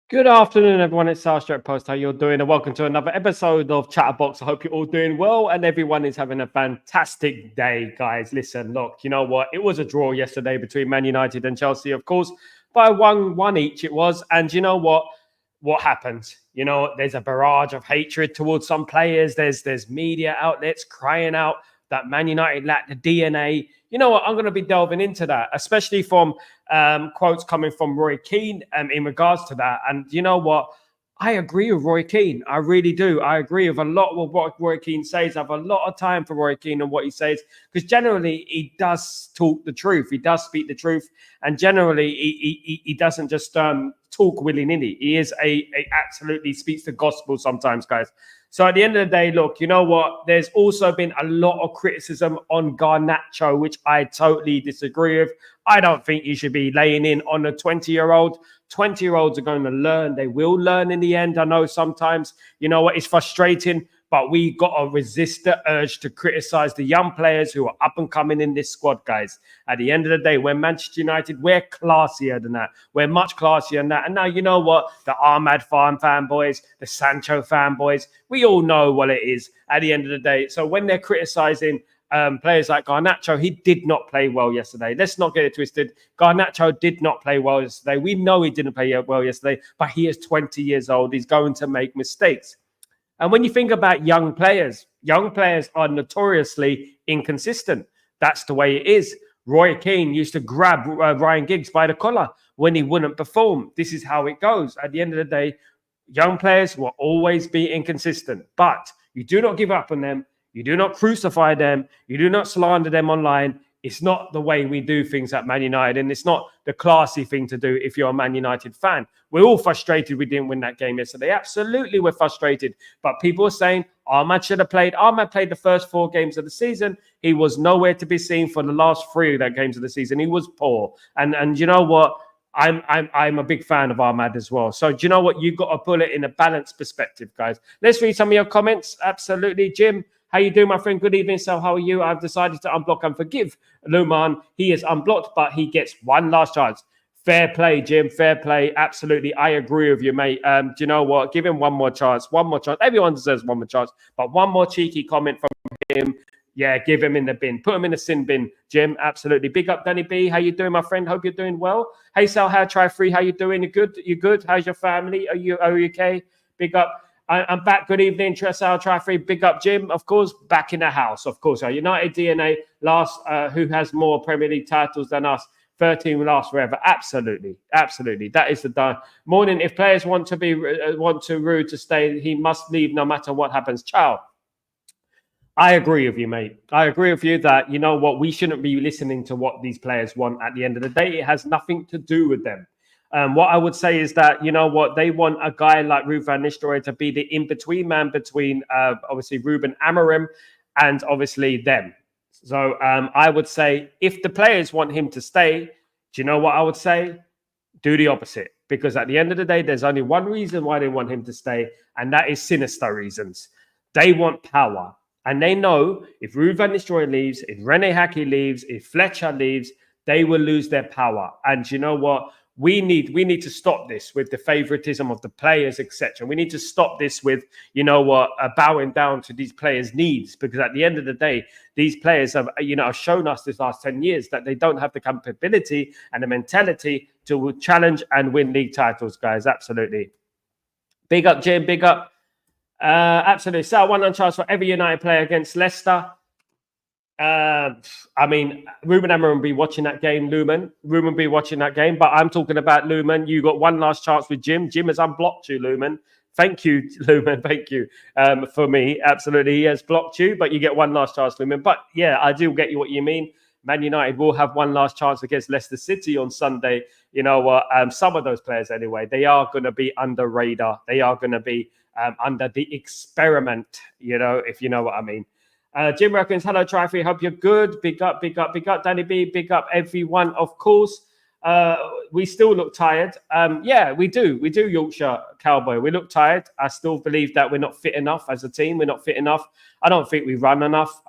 Good afternoon, everyone. It's Sal Post. How you're doing? And welcome to another episode of Chatterbox. I hope you're all doing well and everyone is having a fantastic day, guys. Listen, look, you know what? It was a draw yesterday between Man United and Chelsea, of course, by one each. It was, and you know what? What happens? You know, there's a barrage of hatred towards some players. There's media outlets crying out that Man United lack the DNA. You know what? I'm going to be delving into that, especially from quotes coming from Roy Keane in regards to that. And you know what? I agree with Roy Keane. I really do. I agree with a lot of what Roy Keane says. I have a lot of time for Roy Keane and what he says because generally he does talk the truth. He does speak the truth, and generally he doesn't just talk willy nilly. He is a absolutely speaks the gospel sometimes, guys. So at the end of the day, look, you know what? There's also been a lot of criticism on Garnacho, which I totally disagree with. I don't think you should be laying in on a 20-year-old. 20-year-olds are going to learn. They will learn in the end. I know sometimes, you know what, it's frustrating, but we got to resist the urge to criticize the young players who are up and coming in this squad, guys. At the end of the day, we're Manchester United. We're classier than that. We're much classier than that. And now, you know what? The Ahmad fanboys, the Sancho fanboys, we all know what it is at the end of the day. So when they're criticizing players like Garnacho, he did not play well yesterday. Let's not get it twisted. Garnacho did not play well yesterday. We know he didn't play well yesterday, but he is 20 years old. He's going to make mistakes. And when you think about young players are notoriously inconsistent. That's the way it is. Roy Keane used to grab Ryan Giggs by the collar when he wouldn't perform. This is how it goes. At the end of the day, young players will always be inconsistent, but you do not give up on them. You do not crucify them. You do not slander them online. It's not the way we do things at Man United, and it's not the classy thing to do if you're a Man United fan. We're all frustrated we didn't win that game yesterday. Absolutely, we're frustrated. But people are saying Ahmad should have played. Ahmad played the first 4 games of the season. He was nowhere to be seen for the last 3 of that games of the season. He was poor. And you know what? I'm a big fan of Ahmad as well. So do you know what? You've got to put it in a balanced perspective, guys. Let's read some of your comments. Absolutely. Jim, how you doing, my friend? Good evening. So how are you? I've decided to unblock and forgive Luman. He is unblocked, but he gets one last chance. Fair play, Jim. Fair play. Absolutely. I agree with you, mate. Do you know what? Give him one more chance. One more chance. Everyone deserves one more chance. But one more cheeky comment from him. Yeah, give him in the bin. Put him in the sin bin, Jim. Absolutely. Big up, Danny B. How you doing, my friend? Hope you're doing well. Hey, Sal, how try free? How you doing? You good? You good? How's your family? Are you okay? Big up. I'm back. Good evening, Sal try free. Big up, Jim. Of course, back in the house. Of course, our United DNA last. Who has more Premier League titles than us? 13 will last forever. Absolutely, absolutely. That is the morning. If players want to rude to stay, he must leave no matter what happens. Ciao. I agree with you, mate. I agree with you that, you know what, we shouldn't be listening to what these players want at the end of the day. It has nothing to do with them. What I would say is that, you know what, they want a guy like Ruben van Nistelrooy to be the in-between man between, obviously, Ruben Amorim and obviously them. So I would say if the players want him to stay, do you know what I would say? Do the opposite. Because at the end of the day, there's only one reason why they want him to stay, and that is sinister reasons. They want power. And they know if Ruben van Nistelrooy leaves, if Rene Haki leaves, if Fletcher leaves, they will lose their power. And you know what? We need to stop this with the favoritism of the players, etc. We need to stop this with, you know what, bowing down to these players' needs, because at the end of the day, these players have, you know, shown us this last 10 years that they don't have the capability and the mentality to challenge and win league titles, guys. Absolutely. Big up, Jim. Big up. Absolutely. Sal, 1 chance for every United player against Leicester. I mean, Ruben Amorim will be watching that game, Lumen. Ruben will be watching that game, but I'm talking about Lumen. You got one last chance with Jim. Jim has unblocked you, Lumen. Thank you, Lumen. Thank you for me. Absolutely. He has blocked you, but you get one last chance, Lumen. But yeah, I do get you what you mean. Man United will have one last chance against Leicester City on Sunday. You know what? Some of those players, anyway, they are going to be under radar. They are going to be under the experiment, you know, if you know what I mean. Jim reckons, hello, Trify. Hope you're good. Big up, big up, big up, Danny B. Big up, everyone, of course. We still look tired. Yeah, we do. We do, Yorkshire Cowboy. We look tired. I still believe that we're not fit enough as a team. We're not fit enough. I don't think we run enough.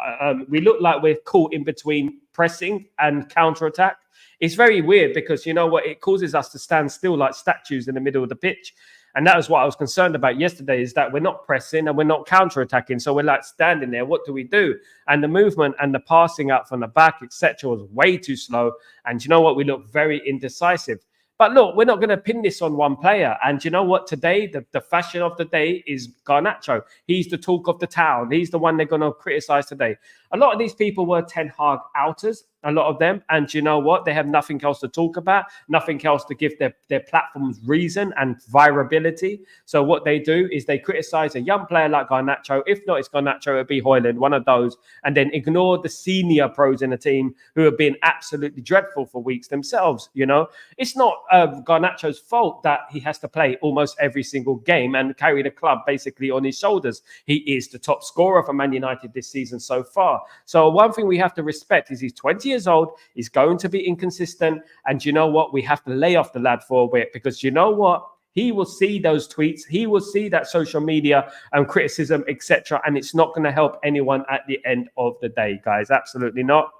We look like we're caught in between pressing and counter-attack. It's very weird because you know what? It causes us to stand still like statues in the middle of the pitch. And that was what I was concerned about yesterday, is that we're not pressing and we're not counter-attacking. So we're like standing there. What do we do? And the movement and the passing out from the back, etc., was way too slow. And you know what? We look very indecisive. But look, we're not going to pin this on one player. And you know what? Today, the fashion of the day is Garnacho. He's the talk of the town. He's the one they're going to criticize today. A lot of these people were Ten Hag outers, a lot of them. And you know what? They have nothing else to talk about, nothing else to give their platforms reason and virability. So what they do is they criticize a young player like Garnacho. If not, it's Garnacho, it'll be Højlund, one of those. And then ignore the senior pros in the team who have been absolutely dreadful for weeks themselves. You know, it's not Garnacho's fault that he has to play almost every single game and carry the club basically on his shoulders. He is the top scorer for Man United this season so far. So one thing we have to respect is he's 20 years old. He's going to be inconsistent. And you know what? We have to lay off the lad for a bit, because you know what? He will see those tweets. He will see that social media and criticism, etc. And it's not going to help anyone at the end of the day, guys. Absolutely not.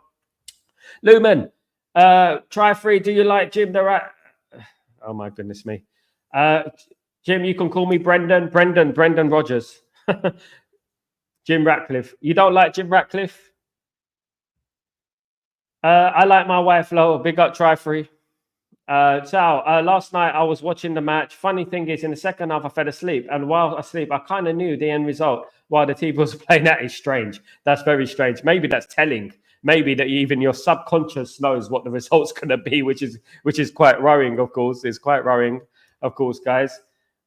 Lumen, try free. Do you like Jim the Rat? Oh, my goodness me. Jim, you can call me Brendan Rodgers. Jim Ratcliffe. You don't like Jim Ratcliffe? I like my wife, Lo. Big up, try free. Sal, last night I was watching the match. Funny thing is, in the second half, I fell asleep. And while asleep, I kind of knew the end result while the team was playing. That is strange. That's very strange. Maybe that's telling. Maybe that even your subconscious knows what the result's going to be, which is quite worrying, of course. It's quite worrying, of course, guys.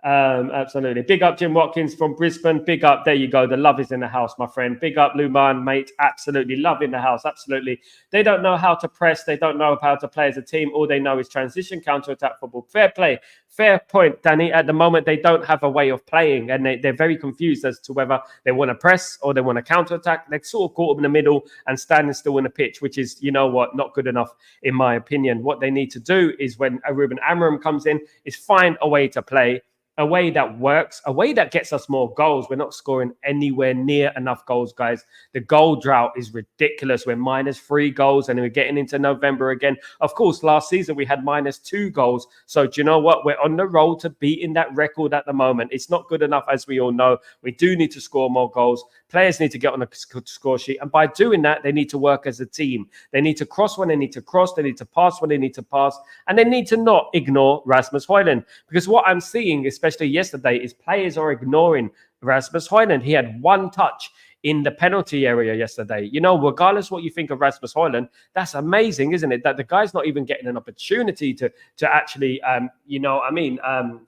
Absolutely. Big up Jim Watkins from Brisbane. Big up. There you go. The love is in the house, my friend. Big up Luman, mate. Absolutely. Love in the house. Absolutely. They don't know how to press. They don't know how to play as a team. All they know is transition, counter-attack football. Fair play. Fair point, Danny. At the moment, they don't have a way of playing, and they're very confused as to whether they want to press or they want to counter-attack. They're sort of caught up in the middle and standing still in the pitch, which is, you know what, not good enough, in my opinion. What they need to do is, when Ruben Amorim comes in, is find a way to play, a way that works, a way that gets us more goals. We're not scoring anywhere near enough goals, guys. The goal drought is ridiculous. We're -3 goals, and we're getting into November again. Of course, last season we had -2 goals. So do you know what? We're on the road to beating that record at the moment. It's not good enough, as we all know. We do need to score more goals. Players need to get on a score sheet. And by doing that, they need to work as a team. They need to cross when they need to cross. They need to pass when they need to pass. And they need to not ignore Rasmus Højlund. Because what I'm seeing, especially yesterday, is players are ignoring Rasmus Højlund. He had one touch in the penalty area yesterday. You know, regardless what you think of Rasmus Højlund, that's amazing, isn't it? That the guy's not even getting an opportunity to actually,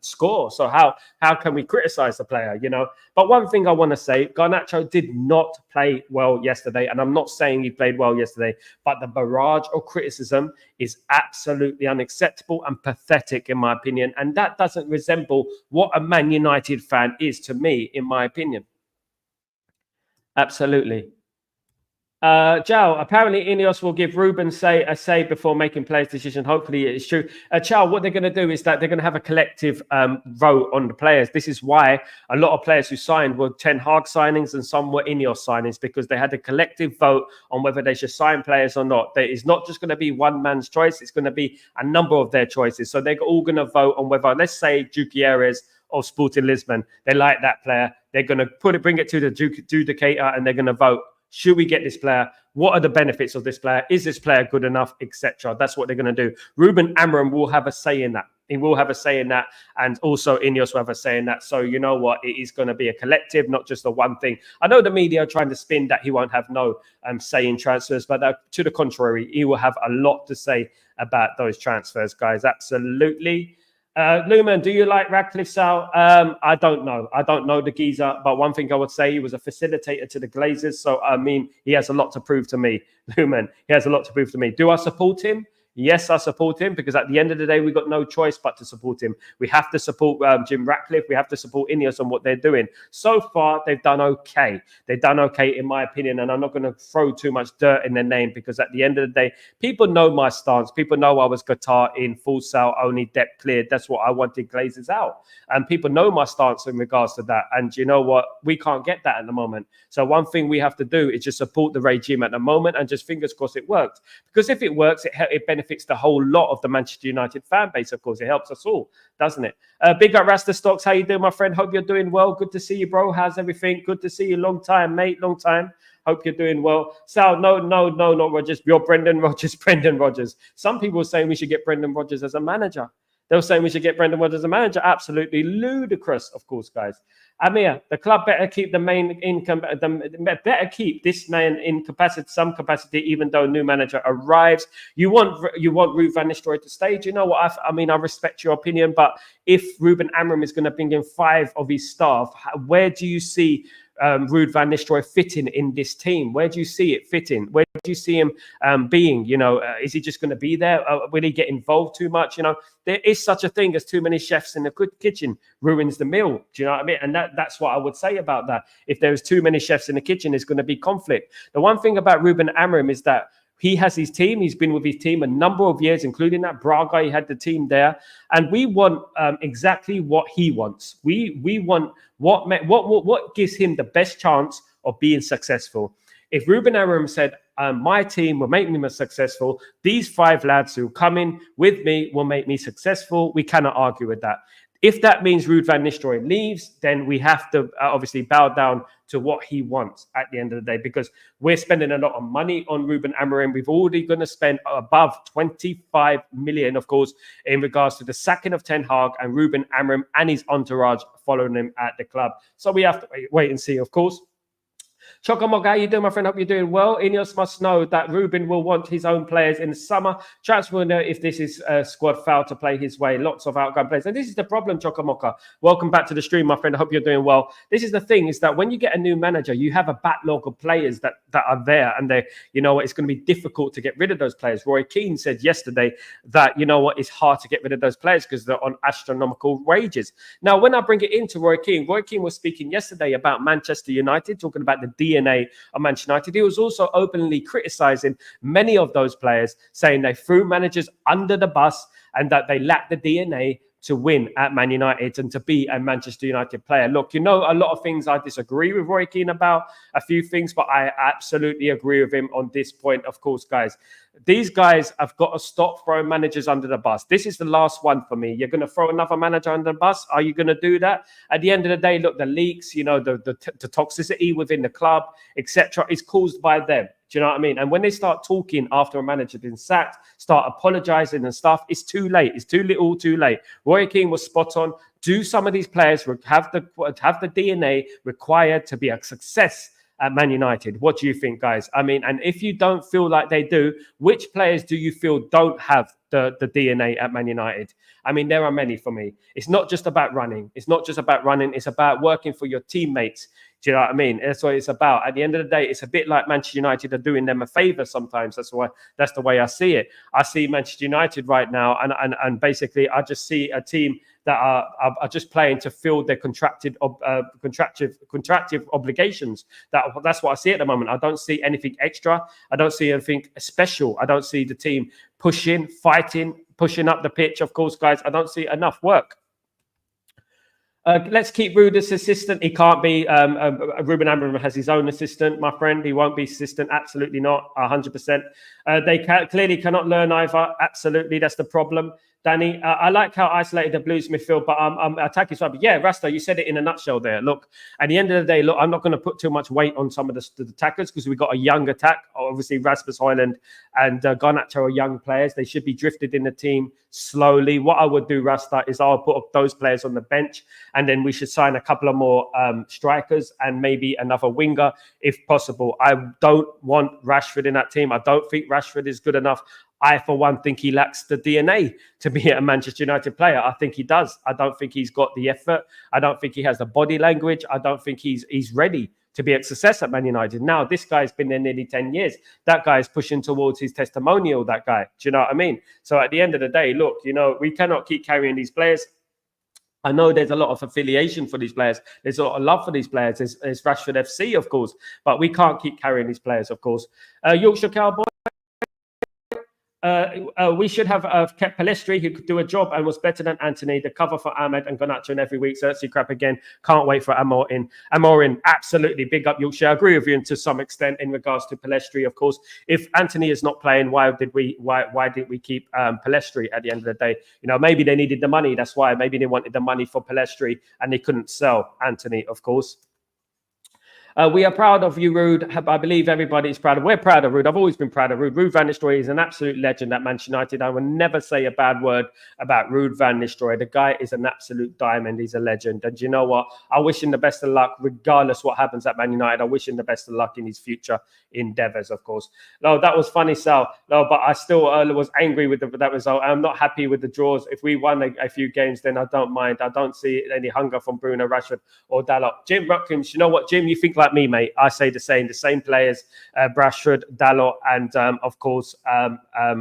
score. So how can we criticize the player, you know? But one thing I want to say, Garnacho did not play well yesterday. And I'm not saying he played well yesterday, but the barrage of criticism is absolutely unacceptable and pathetic, in my opinion. And that doesn't resemble what a Man United fan is to me, in my opinion. Absolutely. Joe, apparently Ineos will give Ruben a say before making players' decision. Hopefully it's true. Chow, what they're going to do is that they're going to have a collective vote on the players. This is why a lot of players who signed were Ten Hag signings and some were Ineos signings, because they had a collective vote on whether they should sign players or not. There is not just going to be one man's choice. It's going to be a number of their choices. So they're all going to vote on whether, let's say, Gutierrez or Sporting Lisbon, they like that player. They're going to bring it to the judicator, and they're going to vote. Should we get this player? What are the benefits of this player? Is this player good enough, etc.? That's what they're going to do. Ruben Amorim will have a say in that. He will have a say in that. And also Ineos will have a say in that. So you know what? It is going to be a collective, not just a one thing. I know the media are trying to spin that he won't have no say in transfers, but to the contrary, he will have a lot to say about those transfers, guys. Absolutely. Luman, do you like Radcliffe, Sal? I don't know. I don't know the geezer, but one thing I would say, he was a facilitator to the Glazers. So, I mean, he has a lot to prove to me. Luman, he has a lot to prove to me. Do I support him? Yes, I support him, because at the end of the day, we've got no choice but to support him. We have to support Jim Ratcliffe. We have to support Ineos on what they're doing. So far, they've done okay. They've done okay, in my opinion, and I'm not going to throw too much dirt in their name, because at the end of the day, people know my stance. People know I was Qatar in, full sale, only debt cleared. That's what I wanted Glazers out. And people know my stance in regards to that. And you know what? We can't get that at the moment. So one thing we have to do is just support the regime at the moment and just fingers crossed it works. Because if it works, it benefits benefits the whole lot of the Manchester United fan base. Of course, it helps us all, doesn't it? Big up Rasta Stocks. How you doing, my friend? Hope you're doing well. Good to see you, bro. How's everything? Good to see you. Long time, mate. Long time. Hope you're doing well. Sal, no, not Rodgers. You're Brendan Rodgers. Brendan Rodgers. Some people are saying we should get Brendan Rodgers as a manager. They were saying we should get Brendan Rodgers as a manager. Absolutely ludicrous, of course, guys. Amir, the club better keep the main income. Better keep this man in some capacity, even though a new manager arrives. You want Ruud van Nistelrooy to stay. Do you know what? I mean, I respect your opinion, but if Ruben Amorim is going to bring in 5 of his staff, where do you see Ruud van Nistelrooy fitting in this team? Where do you see it fitting? Where do you see him being? You know, is he just going to be there? Will he get involved too much? You know, there is such a thing as too many chefs in the kitchen ruins the meal. Do you know what I mean? And that's what I would say about that. If there's too many chefs in the kitchen, there's going to be conflict. The one thing about Ruben Amorim is that he has his team. He's been with his team a number of years, including that Braga. He had the team there, and we want exactly what he wants. We want what gives him the best chance of being successful. If Ruben Amorim said, "My team will make me successful. These 5 lads who come in with me will make me successful," we cannot argue with that. If that means Ruud van Nistelrooy leaves, then we have to obviously bow down to what he wants at the end of the day, because we're spending a lot of money on Ruben Amorim. We've already going to spend above 25 million, of course, in regards to the sacking of Ten Hag and Ruben Amorim and his entourage following him at the club. So we have to wait and see, of course. Chocomoga, how you doing, my friend? Hope you're doing well. Ineos must know that Ruben will want his own players in the summer. Transfer will know if this is a squad foul to play his way. Lots of outgoing players. And this is the problem, Chocomoka. Welcome back to the stream, my friend. I hope you're doing well. This is the thing, is that when you get a new manager, you have a backlog of players that are there. And they, you know, it's going to be difficult to get rid of those players. Roy Keane said yesterday that, you know what, it's hard to get rid of those players because they're on astronomical wages. Now, when I bring it into Roy Keane was speaking yesterday about Manchester United, talking about the DNA of Manchester United. He was also openly criticizing many of those players, saying they threw managers under the bus and that they lack the DNA to win at Man United and to be a Manchester United player. Look, you know, a lot of things I disagree with Roy Keane about, a few things, but I absolutely agree with him on this point. Of course, guys, these guys have got to stop throwing managers under the bus. This is the last one for me. You're going to throw another manager under the bus? Are you going to do that? At the end of the day, look, the leaks, you know, the toxicity within the club, etc., is caused by them. Do you know what I mean? And when they start talking after a manager's been sacked, start apologizing and stuff, it's too late. It's too little, too late. Roy Keane was spot on. Do some of these players have the DNA required to be a success at Man United? What do you think, guys? I mean, and if you don't feel like they do, which players do you feel don't have the DNA at Man United? I mean, there are many for me. It's not just about running. It's about working for your teammates. Do you know what I mean? That's what it's about. At the end of the day, it's a bit like Manchester United are doing them a favor sometimes. That's the way I see it. I see Manchester United right now, and basically I just see a team that are just playing to fill their contractive obligations. That's what I see at the moment. I don't see anything extra. I don't see anything special. I don't see the team pushing, fighting, pushing up the pitch. Of course, guys, I don't see enough work. Let's keep Ruud's assistant. He can't be. Ruben Amorim has his own assistant, my friend. He won't be assistant. Absolutely not. 100%. They clearly cannot learn either. Absolutely. That's the problem. Danny, I like how isolated the Blues midfield, but I'm attacking side. But yeah, Rasta, you said it in a nutshell there. Look, at the end of the day, look, I'm not going to put too much weight on some of the attackers because we've got a young attack. Obviously, Rasmus Højlund and Garnacho are young players. They should be drifted in the team slowly. What I would do, Rasta, is I'll put up those players on the bench, and then we should sign a couple of more strikers and maybe another winger if possible. I don't want Rashford in that team. I don't think Rashford is good enough. I, for one, think he lacks the DNA to be a Manchester United player. I think he does. I don't think he's got the effort. I don't think he has the body language. I don't think he's ready to be a success at Man United. Now, this guy's been there nearly 10 years. That guy's pushing towards his testimonial, that guy. Do you know what I mean? So at the end of the day, look, you know, we cannot keep carrying these players. I know there's a lot of affiliation for these players. There's a lot of love for these players. There's Rashford FC, of course. But we can't keep carrying these players, of course. Yorkshire Cowboy. We should have kept Palestri, who could do a job and was better than Anthony. The cover for Ahmed and Garnacho in every week. Xerxes crap again. Can't wait for Amorim. Amorim, absolutely big up Yorkshire. I agree with you to some extent in regards to Palestri. Of course, if Anthony is not playing, why didn't we keep Palestri at the end of the day? You know, maybe they needed the money. That's why. Maybe they wanted the money for Palestri and they couldn't sell Anthony. Of course. We are proud of you, Rude. I believe everybody is proud of. We're proud of Rude. I've always been proud of Rude. Rude Van Nistelrooy is an absolute legend at Manchester United. I will never say a bad word about Rude Van Nistelrooy. The guy is an absolute diamond. He's a legend. And you know what? I wish him the best of luck, regardless what happens at Man United. I wish him the best of luck in his future endeavours, of course. No, that was funny, Sal. No, but I still was angry with that result. I'm not happy with the draws. If we won a few games, then I don't mind. I don't see any hunger from Bruno, Rashford or Dalot. Jim Watkins, you know what, Jim? You think like me, mate. I say the same players, Rashford, Dalot, and of course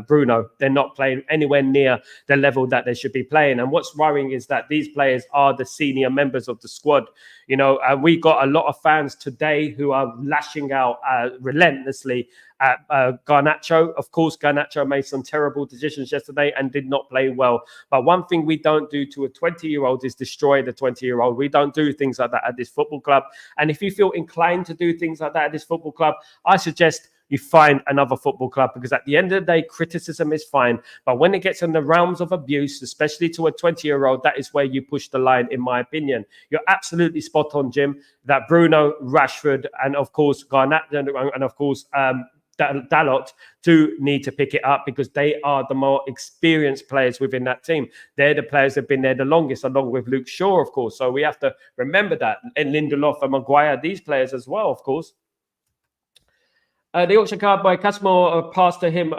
Bruno. They're not playing anywhere near the level that they should be playing. And what's worrying is that these players are the senior members of the squad. You know, we got a lot of fans today who are lashing out relentlessly at Garnacho. Of course, Garnacho made some terrible decisions yesterday and did not play well. But one thing we don't do to a 20-year-old is destroy the 20-year-old. We don't do things like that at this football club. And if you feel inclined to do things like that at this football club, I suggest you find another football club, because at the end of the day, criticism is fine. But when it gets in the realms of abuse, especially to a 20-year-old, that is where you push the line, in my opinion. You're absolutely spot on, Jim, that Bruno, Rashford, and of course, Garnacho, and of course, Dalot do need to pick it up, because they are the more experienced players within that team. They're the players that have been there the longest, along with Luke Shaw, of course. So we have to remember that. And Lindelof and Maguire, these players as well, of course. The Yorkshire Cowboy, Casemiro pass to him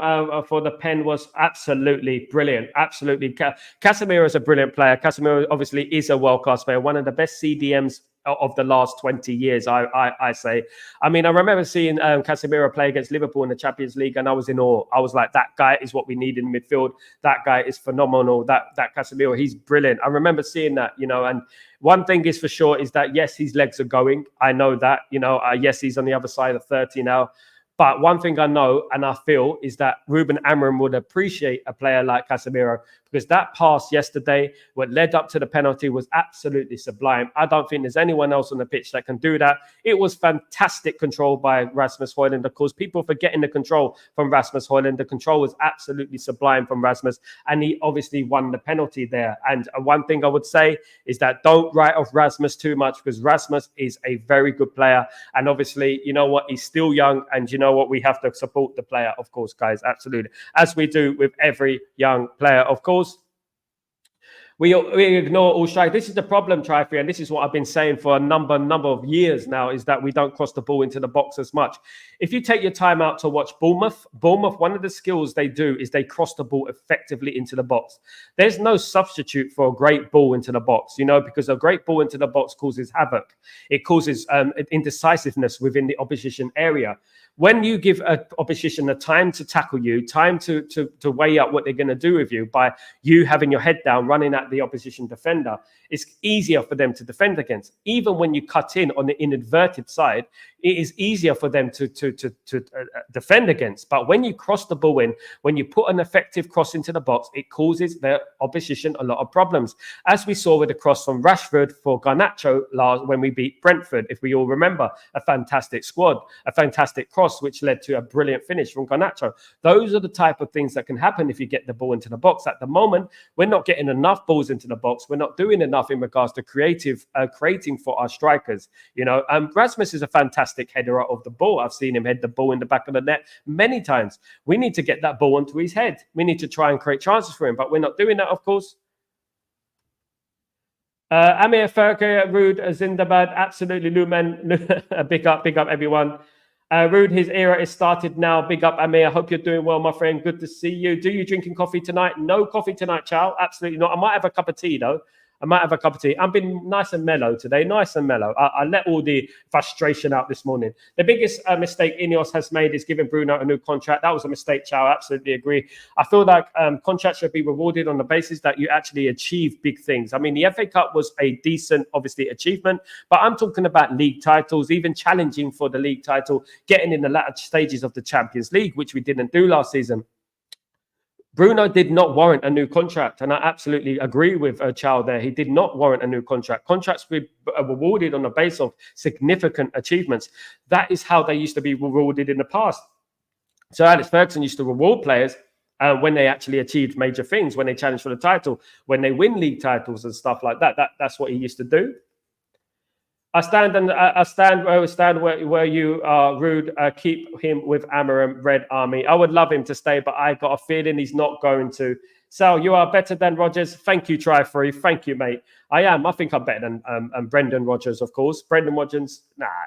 for the pen was absolutely brilliant. Absolutely. Casemiro is a brilliant player. Casemiro obviously is a world-class player, one of the best CDMs of the last 20 years, I say. I mean, I remember seeing Casemiro play against Liverpool in the Champions League, and I was in awe. I was like, that guy is what we need in midfield. That guy is phenomenal. That Casemiro, he's brilliant. I remember seeing that, you know, and one thing is for sure is that, yes, his legs are going. I know that, you know, yes, he's on the other side of 30 now. But one thing I know and I feel is that Ruben Amorim would appreciate a player like Casemiro, because that pass yesterday, what led up to the penalty, was absolutely sublime. I don't think there's anyone else on the pitch that can do that. It was fantastic control by Rasmus Højlund. Of course, people forgetting the control from Rasmus Højlund. The control was absolutely sublime from Rasmus, and he obviously won the penalty there. And one thing I would say is that don't write off Rasmus too much, because Rasmus is a very good player. And obviously, you know what, he's still young, and you know what, we have to support the player, of course, guys, absolutely, as we do with every young player, of course. We ignore all strikes. This is the problem, Trifie, and this is what I've been saying for a number of years now, is that we don't cross the ball into the box as much. If you take your time out to watch Bournemouth, one of the skills they do is they cross the ball effectively into the box. There's no substitute for a great ball into the box, you know, because a great ball into the box causes havoc. It causes indecisiveness within the opposition area. When you give an opposition a time to tackle you, time to weigh up what they're going to do with you by you having your head down, running at the opposition defender, it's easier for them to defend against. Even when you cut in on the inverted side, it is easier for them to defend against. But when you cross the ball in, when you put an effective cross into the box, it causes the opposition a lot of problems. As we saw with the cross from Rashford for Garnacho when we beat Brentford, if we all remember, a fantastic squad, a fantastic cross, which led to a brilliant finish from Garnacho. Those are the type of things that can happen if you get the ball into the box. At the moment, we're not getting enough balls into the box. We're not doing enough in regards to creating for our strikers. You know, Rasmus is a fantastic header of the ball. I've seen him head the ball in the back of the net many times. We need to get that ball onto his head. We need to try and create chances for him, but we're not doing that, of course. Amir Farke, Rude, Zindabad, absolutely, Lumen. Big up everyone. Rude, his era is started now. Big up, Amir. I hope you're doing well, my friend. Good to see you. Do you drinking coffee tonight? No coffee tonight, Chow. Absolutely not. I might have a cup of tea, though. I've been nice and mellow today, nice and mellow. I let all the frustration out this morning. The biggest mistake Ineos has made is giving Bruno a new contract. That was a mistake, Chow. I absolutely agree. I feel like contracts should be rewarded on the basis that you actually achieve big things. I mean, the FA Cup was a decent, obviously, achievement, but I'm talking about league titles, even challenging for the league title, getting in the latter stages of the Champions League, which we didn't do last season. Bruno did not warrant a new contract, and I absolutely agree with Chow there. He did not warrant a new contract. Contracts were rewarded on the basis of significant achievements. That is how they used to be rewarded in the past. So Alex Ferguson used to reward players when they actually achieved major things, when they challenged for the title, when they win league titles and stuff like that. That's what he used to do. I stand where you are, Rude. Keep him with Amorim, Red Army. I would love him to stay, but I got a feeling he's not going to. Sal, you are better than Rodgers. Thank you, Try-Free. Thank you, mate. I am. I think I'm better than Brendan Rodgers, of course. Brendan Rodgers,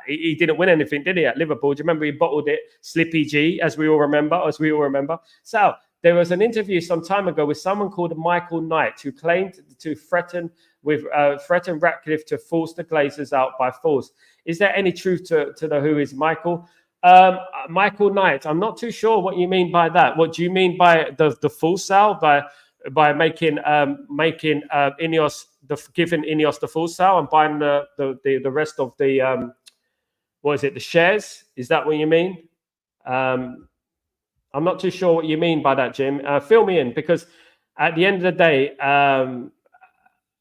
he didn't win anything, did he, at Liverpool? Do you remember he bottled it? Slippy G, as we all remember. Sal, there was an interview some time ago with someone called Michael Knight who claimed to threaten Ratcliffe to force the Glazers out by force. Is there any truth to the who is Michael? Michael Knight, I'm not too sure what you mean by that. What do you mean by the full sale? By making Ineos giving Ineos the full sale and buying the rest of the the shares? Is that what you mean? I'm not too sure what you mean by that, Jim. Fill me in, because at the end of the day, I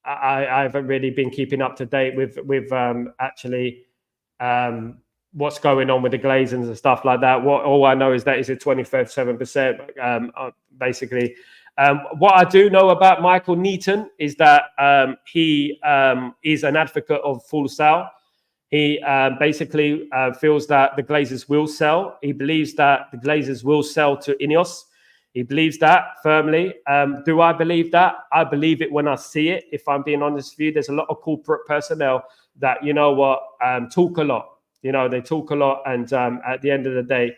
haven't really been keeping up to date with what's going on with the Glazers and stuff like that. All I know is that it's a 27%. Basically, what I do know about Michael Neaton is that he is an advocate of full sale. He basically feels that the Glazers will sell. He believes that the Glazers will sell to Ineos. He believes that firmly. Do I believe that? I believe it when I see it. If I'm being honest with you, there's a lot of corporate personnel that, talk a lot. They talk a lot. And at the end of the day,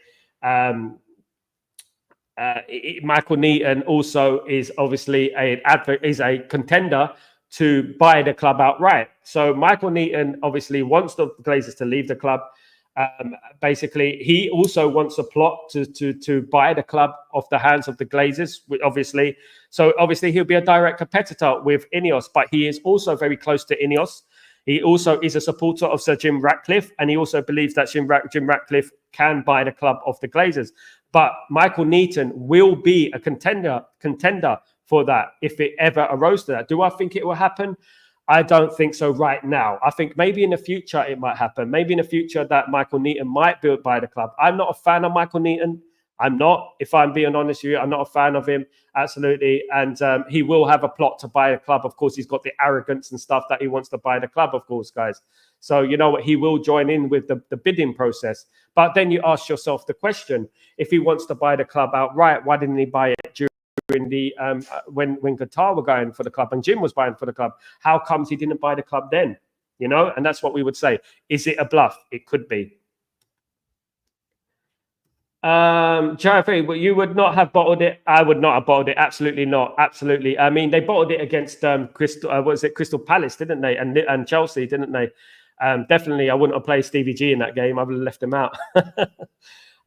Michael Neaton also is obviously a contender to buy the club outright. So Michael Neaton obviously wants the Glazers to leave the club. Basically, he also wants a plot to buy the club off the hands of the Glazers, obviously. So obviously, he'll be a direct competitor with Ineos, but he is also very close to Ineos. He also is a supporter of Sir Jim Ratcliffe, and he also believes that Jim Ratcliffe can buy the club off the Glazers. But Michael Neaton will be a contender for that if it ever arose to that. Do I think it will happen? I don't think so right now. I think maybe in the future it might happen. Maybe in the future that Michael Neaton might buy the club. I'm not a fan of Michael Neaton. I'm not. If I'm being honest with you, I'm not a fan of him. Absolutely. And he will have a plot to buy a club. Of course, he's got the arrogance and stuff that he wants to buy the club, of course, guys. So you know what? He will join in with the bidding process. But then you ask yourself the question, if he wants to buy the club outright, why didn't he buy it during the when Qatar were going for the club and Jim was buying for the club? How comes he didn't buy the club then? And that's what we would say. Is it a bluff? It could be. Jeffrey, you would not have bottled it. I would not have bottled it. Absolutely not. Absolutely. I mean, they bottled it against Crystal Palace, didn't they? And Chelsea, didn't they? Definitely, I wouldn't have played Stevie G in that game. I would have left him out.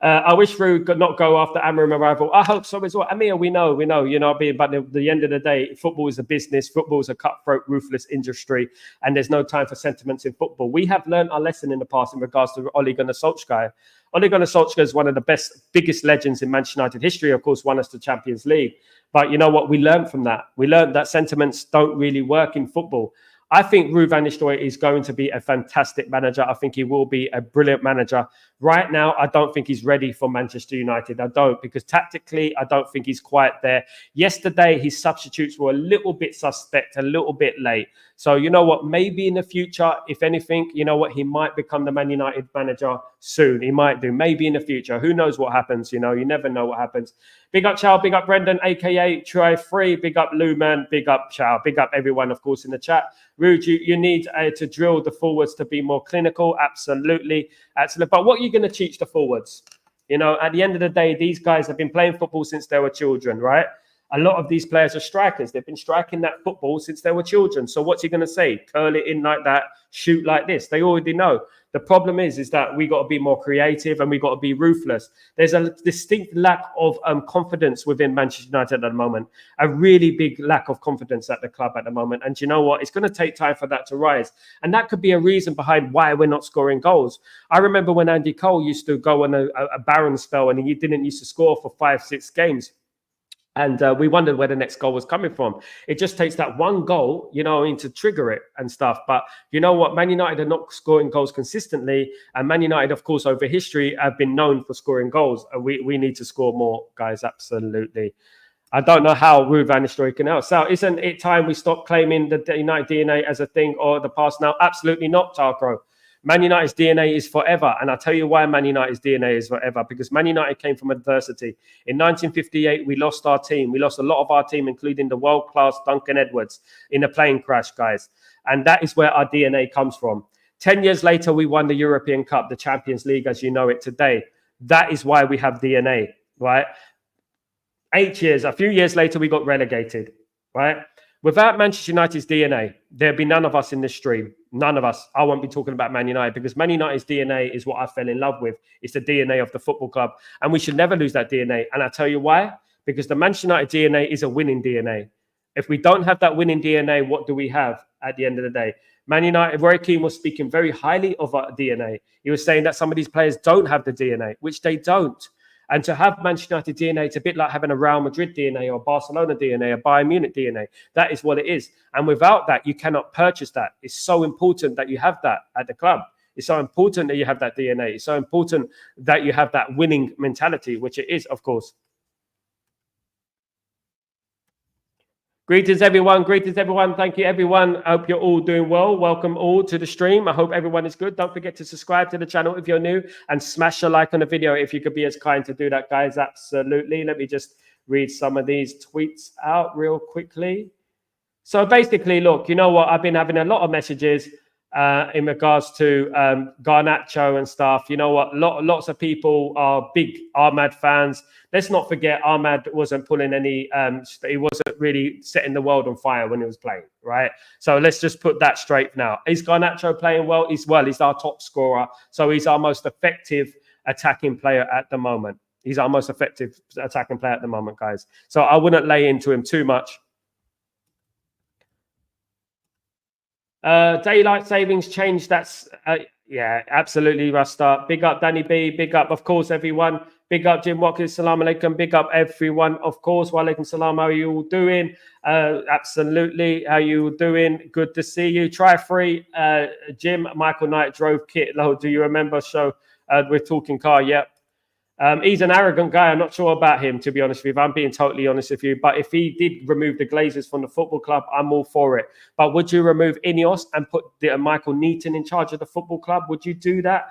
I wish Rude could not go after Amorim arrival. I hope so as well. Amir, we know, but at the end of the day, football is a business. Football is a cutthroat, ruthless industry, and there's no time for sentiments in football. We have learned our lesson in the past in regards to Ole Gunnar Solskjaer. Ole Gunnar Solskjaer is one of the biggest legends in Manchester United history, of course, won us the Champions League. But you know what? We learned from that. We learned that sentiments don't really work in football. I think Ruud van Nistelrooy is going to be a fantastic manager. I think he will be a brilliant manager. Right now, I don't think he's ready for Manchester United. I don't, because tactically, I don't think he's quite there. Yesterday, his substitutes were a little bit suspect, a little bit late. So you know what? Maybe in the future, if anything, you know what? He might become the Man United manager soon. He might do. Maybe in the future. Who knows what happens? You never know what happens. Big up Chow, big up Brendan, a.k.a. Try Free, big up Luman, big up Chow, big up everyone, of course, in the chat. Rude, you need to drill the forwards to be more clinical. Absolutely. But what are you going to teach the forwards? At the end of the day, these guys have been playing football since they were children, right? A lot of these players are strikers. They've been striking that football since they were children. So what's he going to say? Curl it in like that, shoot like this. They already know. The problem is that we got to be more creative and we got to be ruthless. There's a distinct lack of confidence within Manchester United at the moment. A really big lack of confidence at the club at the moment. And you know what? It's going to take time for that to rise. And that could be a reason behind why we're not scoring goals. I remember when Andy Cole used to go on a barren spell and he didn't used to score for 5-6 games. And we wondered where the next goal was coming from. It just takes that one goal, to trigger it and stuff. But you know what? Man United are not scoring goals consistently. And Man United, of course, over history, have been known for scoring goals. And we need to score more, guys. Absolutely. I don't know how Ruben Amorim can help. So isn't it time we stop claiming the United DNA as a thing or the past now? Absolutely not, Tarkro. Man United's DNA is forever. And I'll tell you why Man United's DNA is forever. Because Man United came from adversity. In 1958, we lost our team. We lost a lot of our team, including the world-class Duncan Edwards in a plane crash, guys. And that is where our DNA comes from. 10 years later, we won the European Cup, the Champions League, as you know it today. That is why we have DNA, right? 8 years, a few years later, we got relegated, right? Without Manchester United's DNA, there'd be none of us in this stream. None of us. I won't be talking about Man United because Man United's DNA is what I fell in love with. It's the DNA of the football club. And we should never lose that DNA. And I'll tell you why. Because the Manchester United DNA is a winning DNA. If we don't have that winning DNA, what do we have at the end of the day? Man United, Roy Keane was speaking very highly of our DNA. He was saying that some of these players don't have the DNA, which they don't. And to have Manchester United DNA, it's a bit like having a Real Madrid DNA or Barcelona DNA or Bayern Munich DNA. That is what it is. And without that, you cannot purchase that. It's so important that you have that at the club. It's so important that you have that DNA. It's so important that you have that winning mentality, which it is, of course. Greetings, everyone. Greetings, everyone. Thank you, everyone. I hope you're all doing well. Welcome all to the stream. I hope everyone is good. Don't forget to subscribe to the channel if you're new and smash a like on the video if you could be as kind to do that, guys. Absolutely. Let me just read some of these tweets out real quickly. So basically, look, you know what? I've been having a lot of messages in regards to Garnacho and stuff. You know what? Lots of people are big Ahmad fans. Let's not forget Ahmad wasn't pulling any, he wasn't really setting the world on fire when he was playing, right? So let's just put that straight now. Is Garnacho playing well? He's our top scorer. So he's our most effective attacking player at the moment. He's our most effective attacking player at the moment, guys. So I wouldn't lay into him too much. Daylight savings change. That's yeah, absolutely, Rasta. Big up Danny B. Big up, of course, everyone. Big up Jim Watkins. Salam alaikum. Big up everyone, of course. Wa alaikum salam. How are you all doing? Absolutely. How are you doing? Good to see you. Try free. Jim, Michael Knight drove kit. Do you remember? So we're talking car. Yep. He's an arrogant guy. I'm not sure about him, to be honest with you. I'm being totally honest with you. But if he did remove the Glazers from the football club, I'm all for it. But would you remove Ineos and put Michael Neaton in charge of the football club? Would you do that?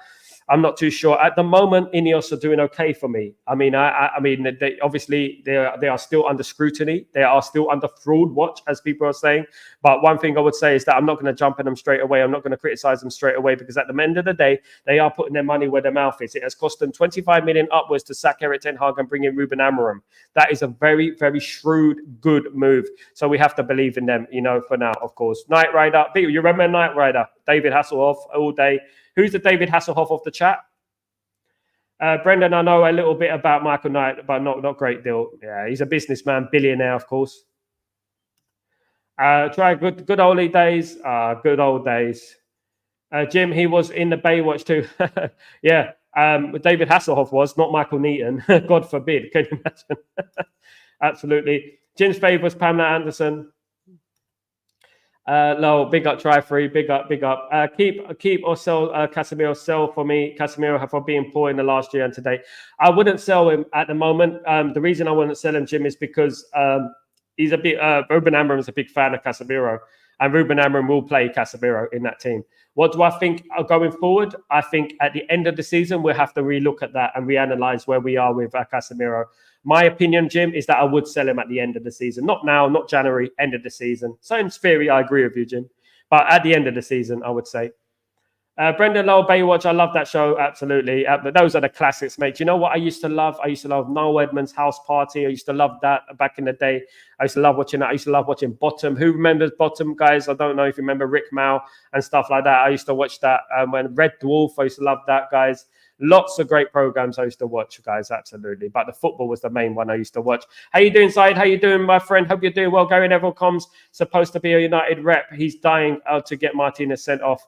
I'm not too sure. At the moment, Ineos are doing okay for me. I mean, they obviously they are still under scrutiny. They are still under fraud watch, as people are saying. But one thing I would say is that I'm not going to jump at them straight away. I'm not going to criticize them straight away because at the end of the day, they are putting their money where their mouth is. It has cost them 25 million upwards to sack Erik ten Hag and bring in Ruben Amorim. That is a very, very shrewd, good move. So we have to believe in them, for now, of course. Knight Rider, you remember Knight Rider? David Hasselhoff all day. Who's the David Hasselhoff of the chat? Brendan, I know a little bit about Michael Knight, but not great deal. Yeah, he's a businessman, billionaire, of course. Try good old days. Good old days. Jim, he was in the Baywatch too. Yeah, David Hasselhoff was, not Michael Neaton. God forbid. Can you imagine? Absolutely. Jim's favourite was Pamela Anderson. No, big up, try free, big up. Keep or sell Casemiro. Sell for me, Casemiro, for being poor in the last year and today. I wouldn't sell him at the moment. The reason I wouldn't sell him, Jim, is because he's a bit. Ruben Amorim is a big fan of Casemiro, and Ruben Amorim will play Casemiro in that team. What do I think going forward? I think at the end of the season we'll have to relook at that and reanalyze where we are with Casemiro. My opinion, Jim, is that I would sell him at the end of the season. Not now, not January, end of the season. So in theory, I agree with you, Jim. But at the end of the season, I would say. Brendan Lowell, Baywatch, I love that show, absolutely. But those are the classics, mate. You know what I used to love? I used to love Noel Edmonds' House Party. I used to love that back in the day. I used to love watching that. I used to love watching Bottom. Who remembers Bottom, guys? I don't know if you remember Rick Mao and stuff like that. I used to watch that. When Red Dwarf, I used to love that, guys. Lots of great programs I used to watch, guys, absolutely. But the football was the main one I used to watch. How you doing, Said? How you doing, my friend? Hope you're doing well. Gary Neville Combs, supposed to be a United rep. He's dying to get Martinez sent off.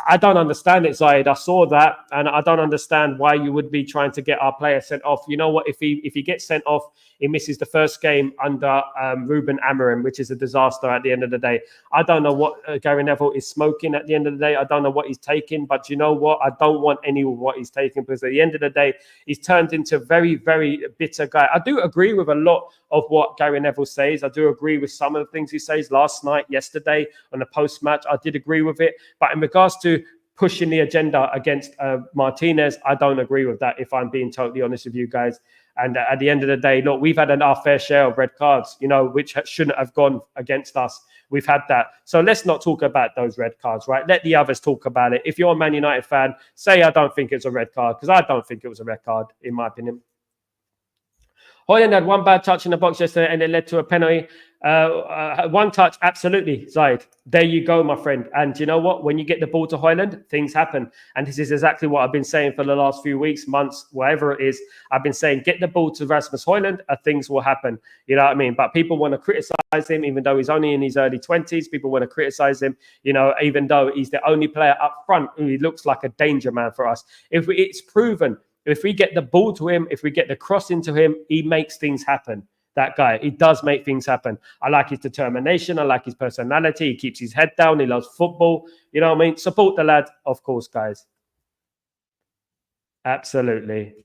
I don't understand it, Zaid. I saw that, and I don't understand why you would be trying to get our player sent off. You know what? If he gets sent off, he misses the first game under Ruben Amorim, which is a disaster at the end of the day. I don't know what Gary Neville is smoking at the end of the day. I don't know what he's taking, but you know what? I don't want any of what he's taking, because at the end of the day, he's turned into a very, very bitter guy. I do agree with a lot of what Gary Neville says. I do agree with some of the things he says last night, yesterday on the post-match. I did agree with it. But in regards to pushing the agenda against Martinez, I don't agree with that, if I'm being totally honest with you guys. And at the end of the day, look, we've had our fair share of red cards, which shouldn't have gone against us. We've had that. So let's not talk about those red cards, right? Let the others talk about it. If you're a Man United fan, say I don't think it's a red card, because I don't think it was a red card, in my opinion. Højlund had one bad touch in the box yesterday and it led to a penalty. One touch, absolutely, Zaid. There you go, my friend. And you know what? When you get the ball to Højlund, things happen. And this is exactly what I've been saying for the last few weeks, months, whatever it is. I've been saying, get the ball to Rasmus Højlund, things will happen. You know what I mean? But people want to criticize him, even though he's only in his early 20s. People want to criticize him, even though he's the only player up front who looks like a danger man for us. It's proven. If we get the ball to him, if we get the cross into him, he makes things happen. That guy, he does make things happen. I like his determination. I like his personality. He keeps his head down. He loves football. You know what I mean? Support the lad, of course, guys. Absolutely.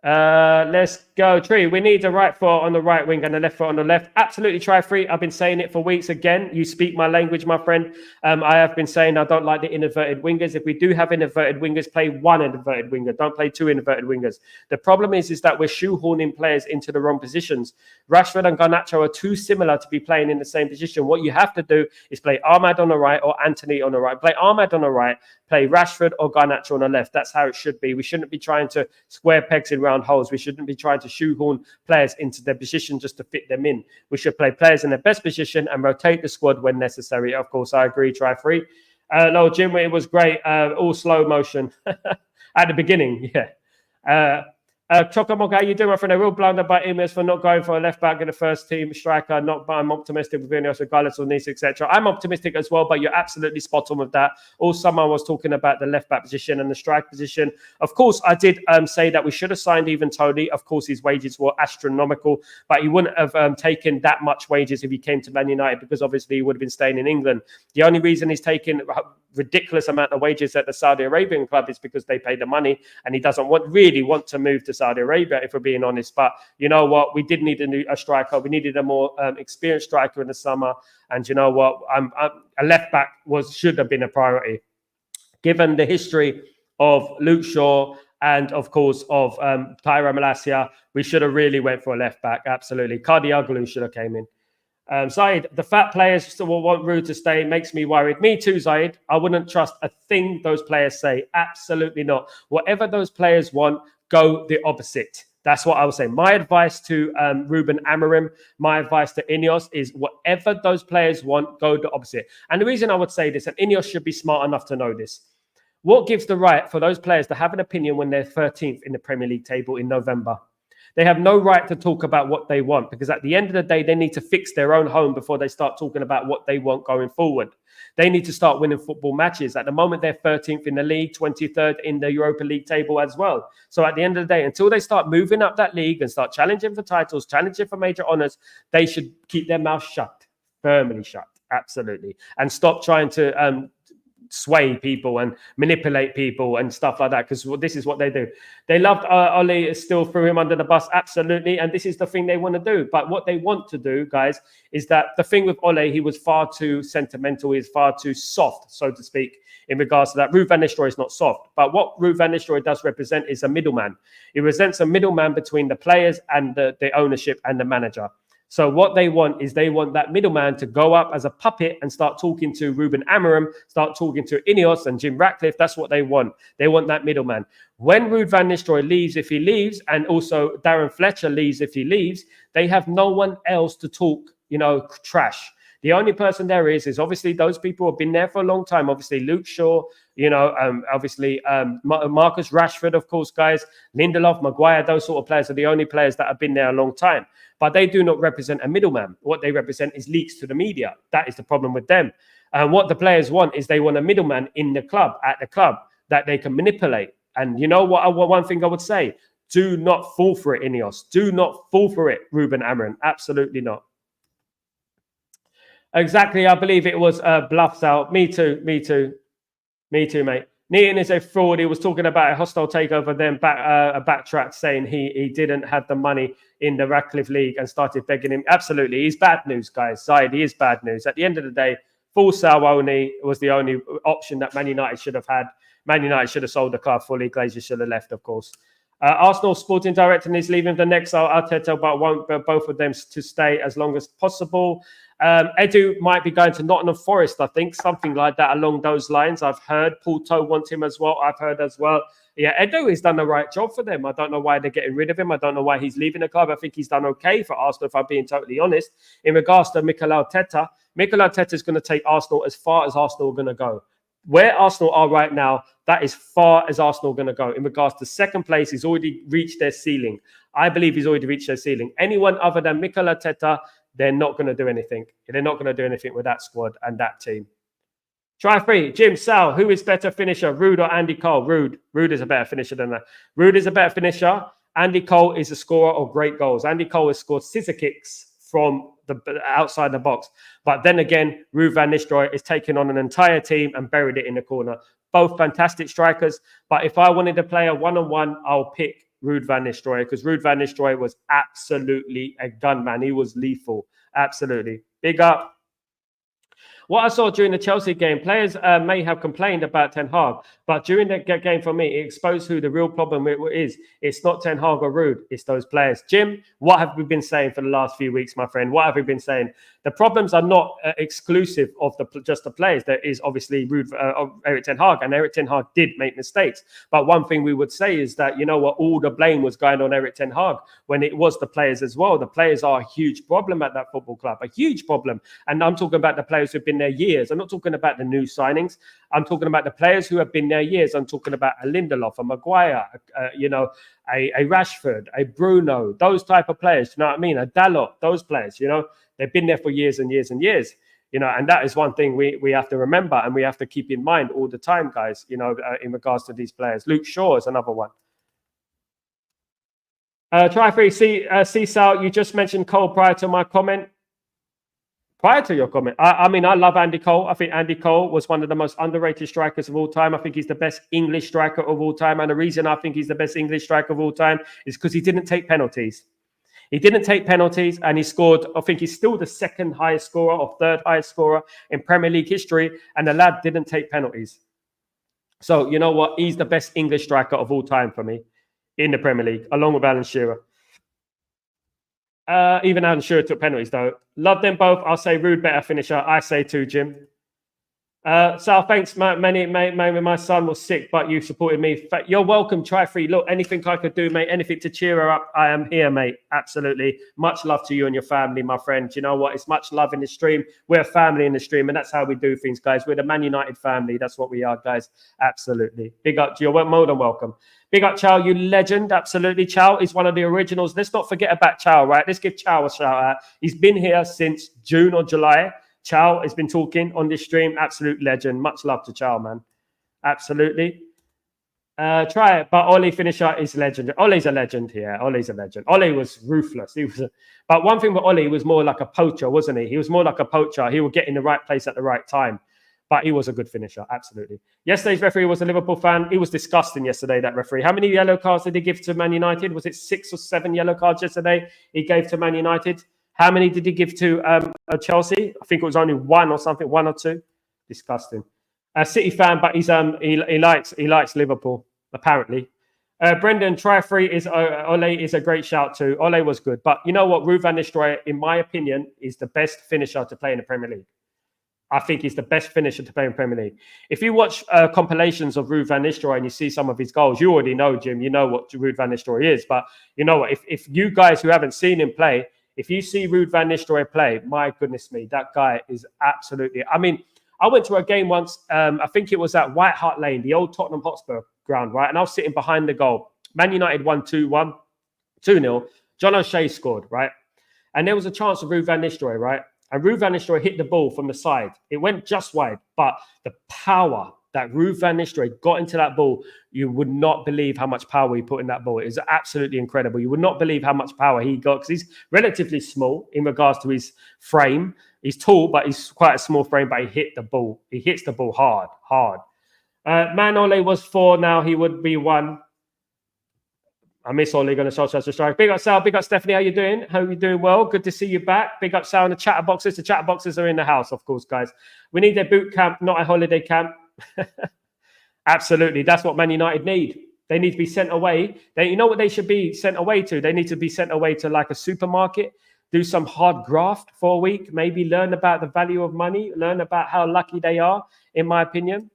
Let's go, Tree. We need a right foot on the right wing and a left foot on the left. Absolutely, try free. I've been saying it for weeks. Again, you speak my language, my friend. I have been saying I don't like the inverted wingers. If we do have inverted wingers, play one inverted winger. Don't play two inverted wingers. The problem is that we're shoehorning players into the wrong positions. Rashford and Garnacho are too similar to be playing in the same position. What you have to do is play Ahmad on the right or Anthony on the right. Play Ahmad on the right, play Rashford or Garnacho on the left. That's how it should be. We shouldn't be trying to square pegs in round holes. We shouldn't be trying to shoehorn players into their position just to fit them in. We should play players in their best position and rotate the squad when necessary. Of course, I agree. Try free. No, Jim, it was great. All slow motion at the beginning. Yeah. Chocomock, how you doing, my friend? A real blunder by Imes for not going for a left back in the first team striker. I'm optimistic with Ineos, regardless of Nice, etc. I'm optimistic as well, but you're absolutely spot on with that. All summer was talking about the left back position and the strike position. Of course, I did say that we should have signed even Tony. Of course, his wages were astronomical, but he wouldn't have taken that much wages if he came to Man United, because obviously he would have been staying in England. The only reason he's taken ridiculous amount of wages at the Saudi Arabian club is because they pay the money, and he doesn't really want to move to Saudi Arabia, if we're being honest. But you know what? We did need a striker. We needed a more experienced striker in the summer. And you know what? A left back should have been a priority. Given the history of Luke Shaw and, of course, of Tyra Malacia, we should have really went for a left back. Absolutely. Kardioglu should have came in. Zaid, the fat players still will want Ruud to stay. Makes me worried. Me too, Zaid. I wouldn't trust a thing those players say. Absolutely not. Whatever those players want, go the opposite. That's what I would say. My advice to Ruben Amorim, my advice to Ineos is whatever those players want, go the opposite. And the reason I would say this, and Ineos should be smart enough to know this, what gives the right for those players to have an opinion when they're 13th in the Premier League table in November? They have no right to talk about what they want, because at the end of the day, they need to fix their own home before they start talking about what they want going forward. They need to start winning football matches. At the moment, they're 13th in the league, 23rd in the Europa League table as well. So at the end of the day, until they start moving up that league and start challenging for titles, challenging for major honours, they should keep their mouth shut, firmly shut, absolutely. And stop trying to sway people and manipulate people and stuff like that, because this is what they do. They loved Ole, still threw him under the bus, absolutely, and this is the thing they want to do. But what they want to do, guys, is that the thing with Ole, he was far too sentimental, he's far too soft, so to speak, in regards to that. Ruud van Nistelrooy is not soft, but what Ruud van Nistelrooy does represent is a middleman. He represents a middleman between the players and the ownership and the manager. So what they want is they want that middleman to go up as a puppet and start talking to Ruben Amorim, start talking to Ineos and Jim Ratcliffe. That's what they want. They want that middleman. When Ruud van Nistelrooy leaves, if he leaves, and also Darren Fletcher leaves if he leaves, they have no one else to talk, trash. The only person there is obviously those people who have been there for a long time. Obviously, Luke Shaw, obviously Marcus Rashford, of course, guys, Lindelof, Maguire, those sort of players are the only players that have been there a long time. But they do not represent a middleman. What they represent is leaks to the media. That is the problem with them. And what the players want is they want a middleman in the club, at the club, that they can manipulate. And you know what? One thing I would say, do not fall for it, Ineos. Do not fall for it, Ruben Amorim. Absolutely not. Exactly. I believe it was bluffs out. Me too. Me too. Me too, mate. Neaton is a fraud. He was talking about a hostile takeover, then backtracked saying he didn't have the money in the Radcliffe League and started begging him. Absolutely. He's bad news, guys. Zaid, he is bad news. At the end of the day, full Sal Warner was the only option that Man United should have had. Man United should have sold the car fully. Glazer should have left, of course. Arsenal sporting director is leaving the next Arteta, but want both of them to stay as long as possible. Edu might be going to Nottingham Forest, I think, something like that along those lines. I've heard Porto wants him as well. I've heard as well. Yeah, Edu has done the right job for them. I don't know why they're getting rid of him. I don't know why he's leaving the club. I think he's done okay for Arsenal, if I'm being totally honest. In regards to Mikel Arteta is going to take Arsenal as far as Arsenal are going to go. Where Arsenal are right now, that is far as Arsenal are going to go. In regards to second place, he's already reached their ceiling. I believe he's already reached their ceiling. Anyone other than Mikel Arteta, they're not going to do anything. They're not going to do anything with that squad and that team. Try free. Jim, Sal, who is better finisher, Rude or Andy Cole? Rude. Rude is a better finisher than that. Rude is a better finisher. Andy Cole is a scorer of great goals. Andy Cole has scored scissor kicks from the outside the box. But then again, Ruud van Nistelrooy is taking on an entire team and buried it in the corner. Both fantastic strikers. But if I wanted to play a one-on-one, I'll pick Ruud van Nistelrooy, because Ruud van Nistelrooy was absolutely a gunman. He was lethal. Absolutely. Big up. What I saw during the Chelsea game, players may have complained about Ten Hag, but during the game for me, it exposed who the real problem is. It's not Ten Hag or Ruud, it's those players. Jim, what have we been saying for the last few weeks, my friend? What have we been saying? The problems are not exclusive of just the players. There is obviously Ruud, Erik Ten Hag, and Erik Ten Hag did make mistakes. But one thing we would say is that, you know what, all the blame was going on Erik Ten Hag when it was the players as well. The players are a huge problem at that football club, a huge problem. And I'm talking about the players who've been there years. I'm not talking about the new signings. I'm talking about the players who have been there years. I'm talking about a Lindelof, a Maguire, a Rashford, a Bruno, those type of players. You know what I mean? A Dalot, those players, they've been there for years and years and years. And that is one thing we have to remember and we have to keep in mind all the time, guys, in regards to these players. Luke Shaw is another one. Try free. See, Sal, you just mentioned Cole prior to my comment. Prior to your comment, I mean, I love Andy Cole. I think Andy Cole was one of the most underrated strikers of all time. I think he's the best English striker of all time. And the reason I think he's the best English striker of all time is because he didn't take penalties. He didn't take penalties and he scored, I think he's still the second highest scorer or third highest scorer in Premier League history. And the lad didn't take penalties. So, you know what? He's the best English striker of all time for me in the Premier League, along with Alan Shearer. Even Alan Shearer took penalties, though. Love them both. I'll say Ruud better finisher. I say too, Jim. Sal, thanks, mate. My son was sick, but you supported me. You're welcome. Try free. Look, anything I could do, mate. Anything to cheer her up. I am here, mate. Absolutely. Much love to you and your family, my friend. You know what? It's much love in the stream. We're a family in the stream, and that's how we do things, guys. We're the Man United family. That's what we are, guys. Absolutely. Big up to you. You're more than welcome. Big up, Chow, you legend. Absolutely. Chow is one of the originals. Let's not forget about Chow, right? Let's give Chow a shout out. He's been here since June or July. Chow has been talking on this stream. Absolute legend. Much love to Chow, man. Absolutely. Try it. But Ollie finisher is legend. Ollie's a legend here. Ollie's a legend. Ollie was ruthless. But one thing with Ollie was more like a poacher, wasn't he? He was more like a poacher. He would get in the right place at the right time. But he was a good finisher, absolutely. Yesterday's referee was a Liverpool fan. He was disgusting yesterday, that referee. How many yellow cards did he give to Man United? Was it 6 or 7 yellow cards yesterday he gave to Man United? How many did he give to Chelsea? I think it was only 1 or something, 1 or 2. Disgusting. A City fan, but he's he likes Liverpool, apparently. Brendan, try free is Ole is a great shout too. Ole was good. But you know what? Ruud van Nistelrooy, in my opinion, is the best finisher to play in the Premier League. I think he's the best finisher to play in Premier League. If you watch compilations of Ruud van Nistelrooy and you see some of his goals, you already know, Jim, you know what Ruud van Nistelrooy is. But you know what? If you guys who haven't seen him play, if you see Ruud van Nistelrooy play, my goodness me, that guy is absolutely... I mean, I went to a game once, I think it was at White Hart Lane, the old Tottenham Hotspur ground, right? And I was sitting behind the goal. Man United won 2-0. John O'Shea scored, right? And there was a chance of Ruud van Nistelrooy, right? And Ruben van Nistelrooy hit the ball from the side. It went just wide, but the power that Ruben van Nistelrooy got into that ball, you would not believe how much power he put in that ball. It was absolutely incredible. You would not believe how much power he got because he's relatively small in regards to his frame. He's tall, but he's quite a small frame, but he hit the ball. He hits the ball hard. Manole was 4 now. He would be 1. I miss Ole going to show us a strike. Big up, Sal. Big up, Stephanie. How you doing? Hope you're doing well. Good to see you back. Big up, Sal, and the Chatterboxes. The Chatterboxes are in the house, of course, guys. We need their boot camp, not a holiday camp. Absolutely. That's what Man United need. They need to be sent away. You know what they should be sent away to? They need to be sent away to like a supermarket, do some hard graft for a week, maybe learn about the value of money, learn about how lucky they are, in my opinion.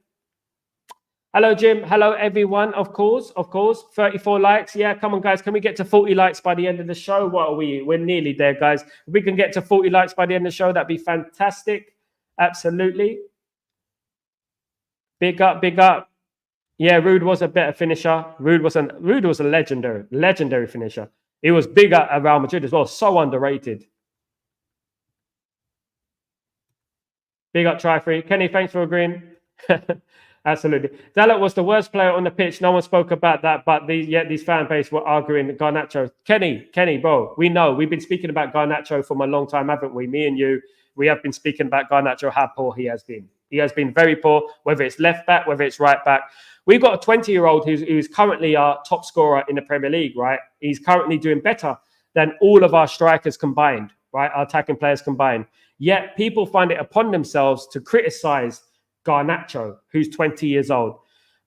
Hello, Jim. Hello, everyone. Of course. 34 likes. Yeah, come on, guys. Can we get to 40 likes by the end of the show? What are we? We're nearly there, guys. If we can get to 40 likes by the end of the show, that'd be fantastic. Absolutely. Big up. Yeah, Rude was a better finisher. Rude was a legendary finisher. He was bigger at Real Madrid as well. So underrated. Big up, Try-Free. Kenny, thanks for agreeing. Absolutely. Dalot was the worst player on the pitch. No one spoke about that, but these fan base were arguing Garnacho. Kenny, bro, we know. We've been speaking about Garnacho for a long time, haven't we? Me and you, we have been speaking about Garnacho, how poor he has been. He has been very poor, whether it's left back, whether it's right back. We've got a 20-year-old who's currently our top scorer in the Premier League, right? He's currently doing better than all of our strikers combined, right? Our attacking players combined. Yet people find it upon themselves to criticize Garnacho, who's 20 years old.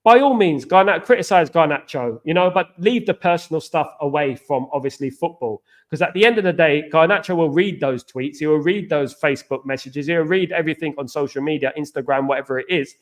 By all means, criticize Garnacho, but leave the personal stuff away from, obviously, football. Because at the end of the day, Garnacho will read those tweets. He will read those Facebook messages. He'll read everything on social media, Instagram, whatever it is.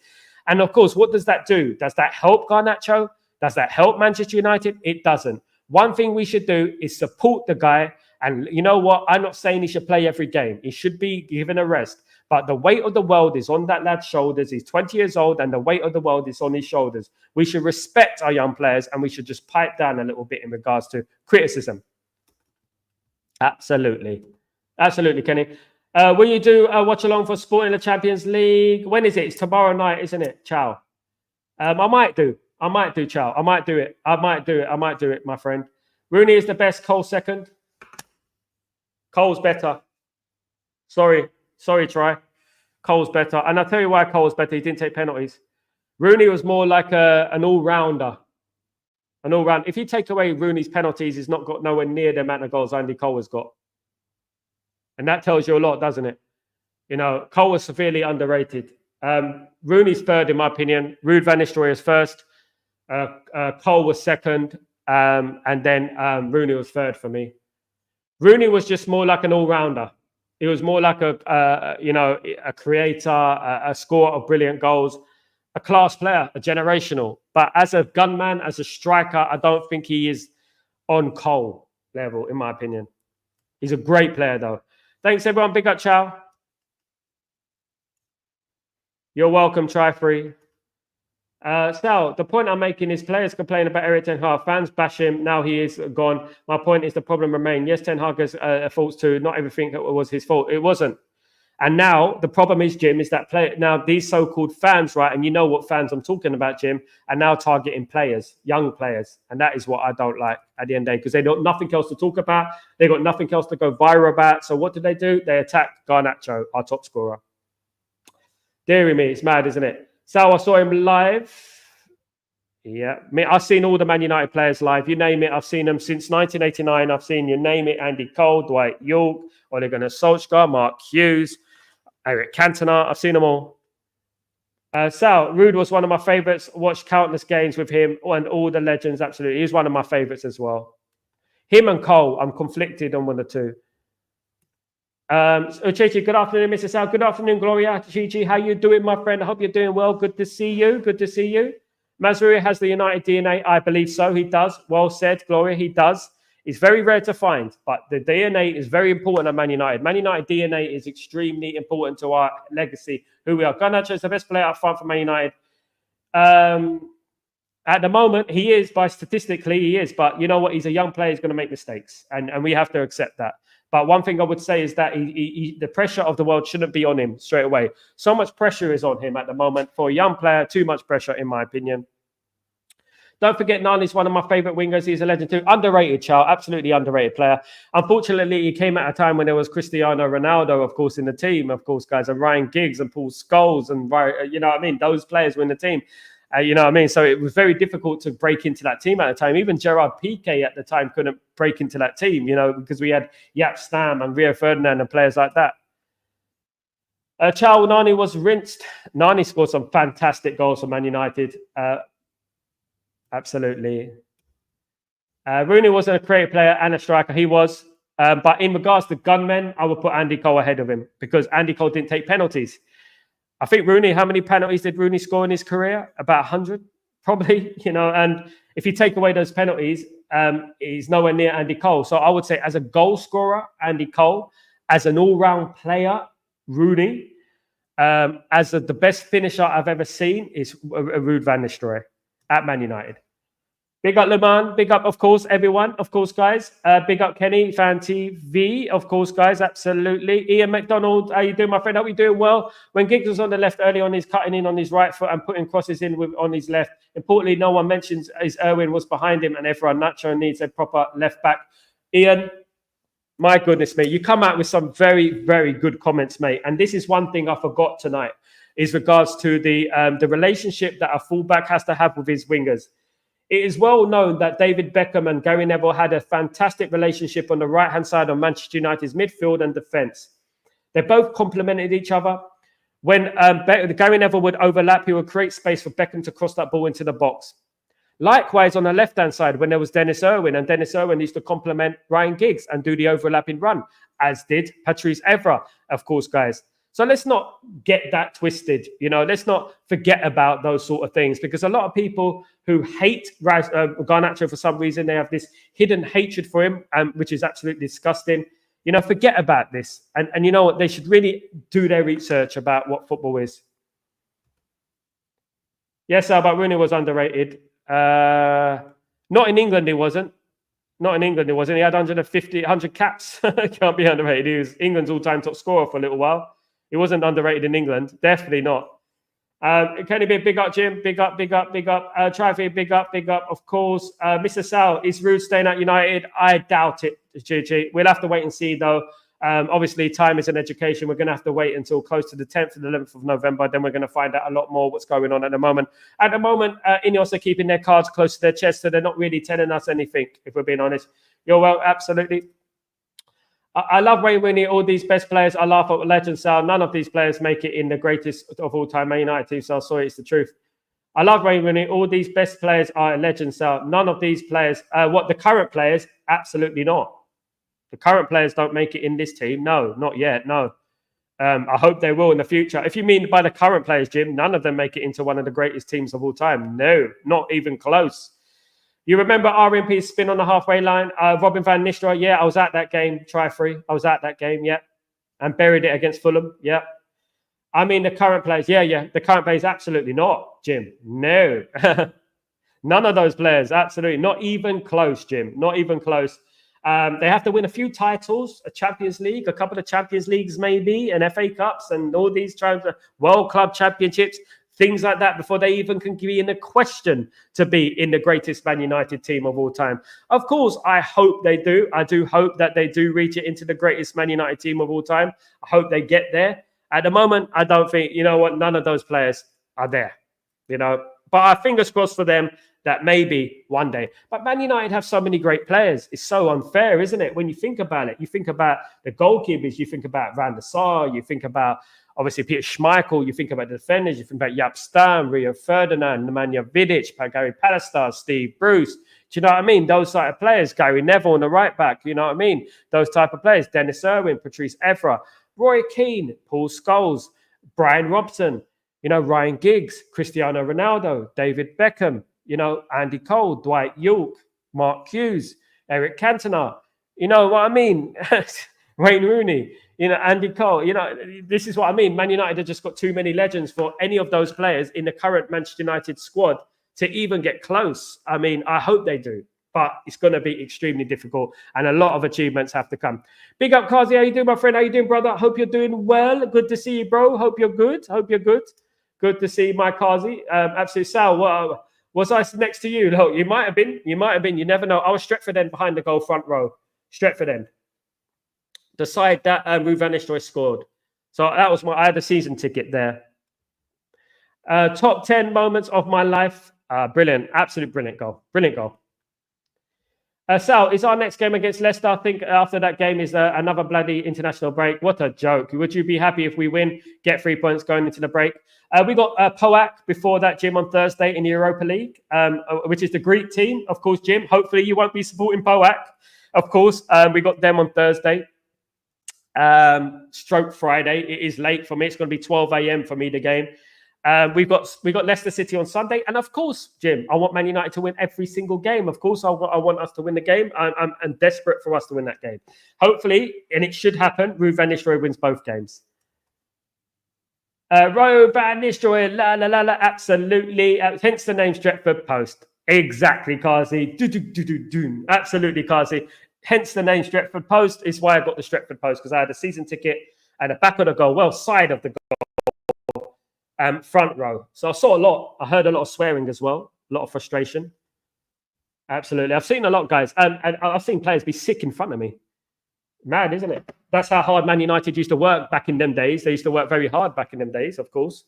And, of course, what does that do? Does that help Garnacho? Does that help Manchester United? It doesn't. One thing we should do is support the guy. And you know what? I'm not saying he should play every game. He should be given a rest. But the weight of the world is on that lad's shoulders. He's 20 years old and the weight of the world is on his shoulders. We should respect our young players and we should just pipe down a little bit in regards to criticism. Absolutely, Kenny. Will you do a watch along for Sport in the Champions League? When is it? It's tomorrow night, isn't it? Ciao. I might do, Ciao. I might do it, my friend. Rooney is the best, Cole second. Cole's better. Sorry, Troy. Cole's better. And I'll tell you why Cole's better. He didn't take penalties. Rooney was more like an all-rounder. If you take away Rooney's penalties, he's not got nowhere near the amount of goals Andy Cole has got. And that tells you a lot, doesn't it? Cole was severely underrated. Rooney's third, in my opinion. Ruben van Nistelrooy is first. Cole was second. And then Rooney was third for me. Rooney was just more like an all-rounder. He was more like a creator, a scorer of brilliant goals, a class player, a generational. But as a gunman, as a striker, I don't think he is on Cole level, in my opinion. He's a great player, though. Thanks, everyone. Big up, ciao. You're welcome, Try-Free. Sal, the point I'm making is players complain about Erik Ten Hag. Fans bash him. Now he is gone. My point is the problem remains. Yes, Ten Hag has faults too. Not everything was his fault. It wasn't. And now the problem is, Jim, is that now these so-called fans, right? And you know what fans I'm talking about, Jim, are now targeting players, young players. And that is what I don't like at the end of the day, because they got nothing else to talk about. They got nothing else to go viral about. So what do? They attack Garnacho, our top scorer. Deary me, it's mad, isn't it? Sal, I saw him live. Yeah, I've seen all the Man United players live. You name it, I've seen them since 1989. I've seen, you name it, Andy Cole, Dwight York, Ole Gunnar Solskjaer, Mark Hughes, Eric Cantona. I've seen them all. Sal, Rude was one of my favourites. Watched countless games with him and all the legends. Absolutely, he's one of my favourites as well. Him and Cole, I'm conflicted on one of the two. Chichi, good afternoon, Mr. Sal. Good afternoon, Gloria. Chichi, how you doing, my friend? I hope you're doing well. Good to see you. Mazrui has the United DNA. I believe so. He does. Well said, Gloria. He does. It's very rare to find, but the DNA is very important at Man United. Man United DNA is extremely important to our legacy, who we are. Garnacho is the best player up front for Man United. At the moment, he is, statistically, he is. But you know what? He's a young player. He's going to make mistakes. And we have to accept that. But one thing I would say is that the pressure of the world shouldn't be on him straight away. So much pressure is on him at the moment. For a young player, too much pressure, in my opinion. Don't forget, Nani's one of my favorite wingers. He's a legend too. Underrated, child. Absolutely underrated player. Unfortunately, he came at a time when there was Cristiano Ronaldo, of course, in the team, of course, guys, and Ryan Giggs and Paul Scholes and, you know what I mean? Those players were in the team. You know what I mean? So it was very difficult to break into that team at the time. Even Gerard Piqué at the time couldn't break into that team, you know, because we had Jaap Stam and Rio Ferdinand and players like that. Nani was rinsed. Nani scored some fantastic goals for Man United. Absolutely. Rooney wasn't a creative player and a striker. He was. But in regards to gunmen, I would put Andy Cole ahead of him because Andy Cole didn't take penalties. I think Rooney, how many penalties did Rooney score in his career? About 100, probably, you know. And if you take away those penalties, he's nowhere near Andy Cole. So I would say as a goal scorer, Andy Cole. As an all-round player, Rooney. As the best finisher I've ever seen is Ruud van Nistelrooy at Man United. Big up Le Mans, big up, of course, everyone, of course, guys. Big up Kenny, Fan TV, of course, guys, absolutely. Ian McDonald, how you doing, my friend? Hope you doing well. When Giggs was on the left early on, he's cutting in on his right foot and putting crosses in on his left. Importantly, no one mentions is Irwin was behind him and everyone Garnacho needs a proper left back. Ian, my goodness, mate, you come out with some very, very good comments, mate. And this is one thing I forgot tonight, is regards to the relationship that a fullback has to have with his wingers. It is well known that David Beckham and Gary Neville had a fantastic relationship on the right-hand side of Manchester United's midfield and defence. They both complemented each other. When Gary Neville would overlap, he would create space for Beckham to cross that ball into the box. Likewise, on the left-hand side, when there was Dennis Irwin, and Dennis Irwin used to complement Ryan Giggs and do the overlapping run, as did Patrice Evra, of course, guys. So let's not get that twisted, you know. Let's not forget about those sort of things, because a lot of people who hate Garnacho for some reason, they have this hidden hatred for him, which is absolutely disgusting. You know, forget about this. And you know what? They should really do their research about what football is. Yes, but Rooney was underrated. Not in England, he wasn't. Not in England, he wasn't. He had 100 caps. Can't be underrated. He was England's all-time top scorer for a little while. He wasn't underrated in England. Definitely not. Can it be a big up, Jim? Big up, big up, big up. Traffic, big up, of course. Mr. Sal, is Ruud staying at United? I doubt it, Gigi. We'll have to wait and see, though. Obviously, time is an education. We're going to have to wait until close to the 10th and 11th of November. Then we're going to find out a lot more what's going on at the moment. At the moment, Ineos are keeping their cards close to their chest, so they're not really telling us anything, if we're being honest. You're well, absolutely. I love Wayne Rooney, all these best players. I laugh at legend Sal. None of these players make it in the greatest of all time Man United team, so sorry, it's the truth. I love Wayne Rooney. All these best players are legends Sal. None of these players, the current players, absolutely not. The current players don't make it in this team. No, not yet, no. I hope they will in the future. If you mean by the current players, Jim, none of them make it into one of the greatest teams of all time. No, not even close. You remember RMP's spin on the halfway line? Robin van Nistelrooy, yeah, I was at that game. Try free. I was at that game, yeah. And buried it against Fulham, yeah. I mean, the current players, yeah. The current players, absolutely not, Jim. No. None of those players, absolutely. Not even close, Jim. Not even close. They have to win a few titles, a Champions League, a couple of Champions Leagues maybe, and FA Cups and all these World Club Championships. Things like that before they even can be in the question to be in the greatest Man United team of all time. Of course, I hope they do. I do hope that they do reach it into the greatest Man United team of all time. I hope they get there. At the moment, I don't think, you know what, none of those players are there, you know. But fingers crossed for them that maybe one day. But Man United have so many great players. It's so unfair, isn't it? When you think about it, you think about the goalkeepers, you think about Van der Sar, you think about obviously Peter Schmeichel, you think about the defenders, you think about Jaap Stam, Rio Ferdinand, Nemanja Vidic, Gary Pallister, Steve Bruce. Do you know what I mean? Those type of players, Gary Neville on the right back, you know what I mean? Those type of players, Dennis Irwin, Patrice Evra, Roy Keane, Paul Scholes, Brian Robson, you know, Ryan Giggs, Cristiano Ronaldo, David Beckham, you know, Andy Cole, Dwight York, Mark Hughes, Eric Cantona. You know what I mean? Wayne Rooney, you know, Andy Cole. You know, this is what I mean. Man United have just got too many legends for any of those players in the current Manchester United squad to even get close. I mean, I hope they do. but it's going to be extremely difficult, and a lot of achievements have to come. Big up, Kazi. How you doing, my friend? How you doing, brother? Hope you're doing well. Good to see you, bro. Hope you're good. Hope you're good. Good to see my Kazi. Absolutely, Sal. Was I next to you? Look, you might have been. You might have been. You never know. I was Stretford end behind the goal, front row. Stretford end. The side that Ruben Amorim scored. So that was I had a season ticket there. Top 10 moments of my life. Brilliant. Absolute brilliant goal. Brilliant goal. Sal, is our next game against Leicester? I think after that game is another bloody international break. What a joke. Would you be happy if we win, get 3 points going into the break? We got Poak before that, Jim, on Thursday in the Europa League, which is the Greek team. Of course, Jim, hopefully you won't be supporting Poak. Of course, we got them on Thursday. Stroke Friday. It is late for me. It's going to be 12 a.m. for me, the game. We got Leicester City on Sunday, and of course, Jim, I want Man United to win every single game. Of course, I want us to win the game. I'm desperate for us to win that game. Hopefully, and it should happen. Ruben Amorim wins both games. Ruben Amorim, la la la la, absolutely. Hence the name Stretford Post. Exactly, Kazi. Absolutely, Kazi. Hence the name Stretford Post is why I got the Stretford Post, because I had a season ticket and the back of the goal, well, side of the goal. Front row. So I saw a lot. I heard a lot of swearing as well. A lot of frustration. Absolutely. I've seen a lot, guys. And I've seen players be sick in front of me. Mad, isn't it? That's how hard Man United used to work back in them days. They used to work very hard back in them days, of course.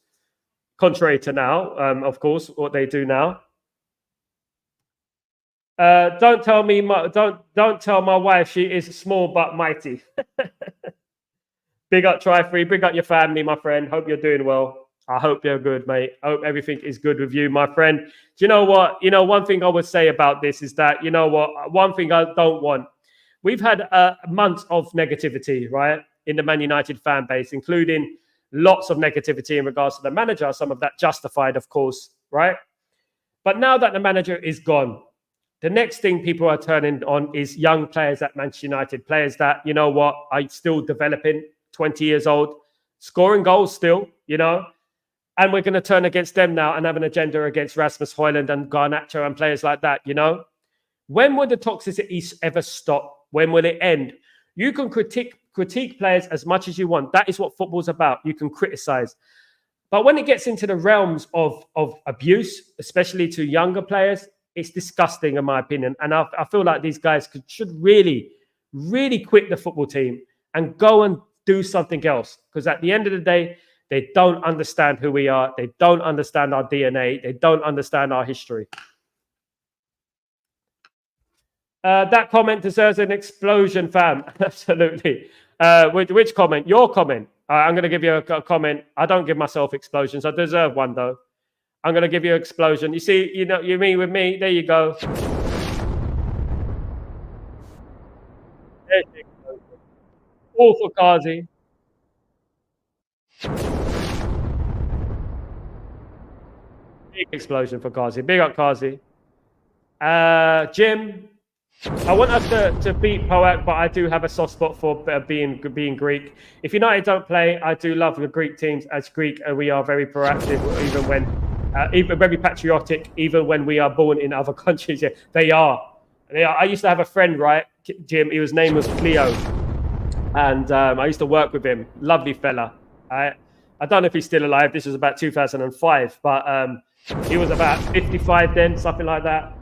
Contrary to now, of course, what they do now. Don't tell my wife she is small but mighty. Big up, Try-Free. Big up your family, my friend. Hope you're doing well. I hope you're good, mate. I hope everything is good with you, my friend. Do you know what? One thing I would say about this is that, one thing I don't want. We've had months of negativity, right, in the Man United fan base, including lots of negativity in regards to the manager, some of that justified, of course, right? But now that the manager is gone, the next thing people are turning on is young players at Manchester United, players that, are still developing, 20 years old, scoring goals still, And we're going to turn against them now and have an agenda against Rasmus Højlund and Garnacho and players like that, When will the toxicity ever stop? When will it end? You can critique players as much as you want. That is what football's about. You can criticize. But when it gets into the realms of abuse, especially to younger players, it's disgusting in my opinion. And I feel like these guys should really, really quit the football team and go and do something else. Because at the end of the day, they don't understand who we are. They don't understand our DNA. They don't understand our history. That comment deserves an explosion, fam. Absolutely. Which comment? Your comment. I'm going to give you a comment. I don't give myself explosions. I deserve one, though. I'm going to give you an explosion. You see, you mean with me. There you go. There's the explosion. All for Kazi. Big explosion for Kazi. Big up, Kazi. Jim, I want us to beat Poak, but I do have a soft spot for being Greek. If United don't play, I do love the Greek teams. As Greek, we are very proactive, even very patriotic, even when we are born in other countries. Yeah, they are. I used to have a friend, right, Jim? His name was Cleo, and I used to work with him. Lovely fella. I don't know if he's still alive. This was about 2005, but he was about 55 then, something like that.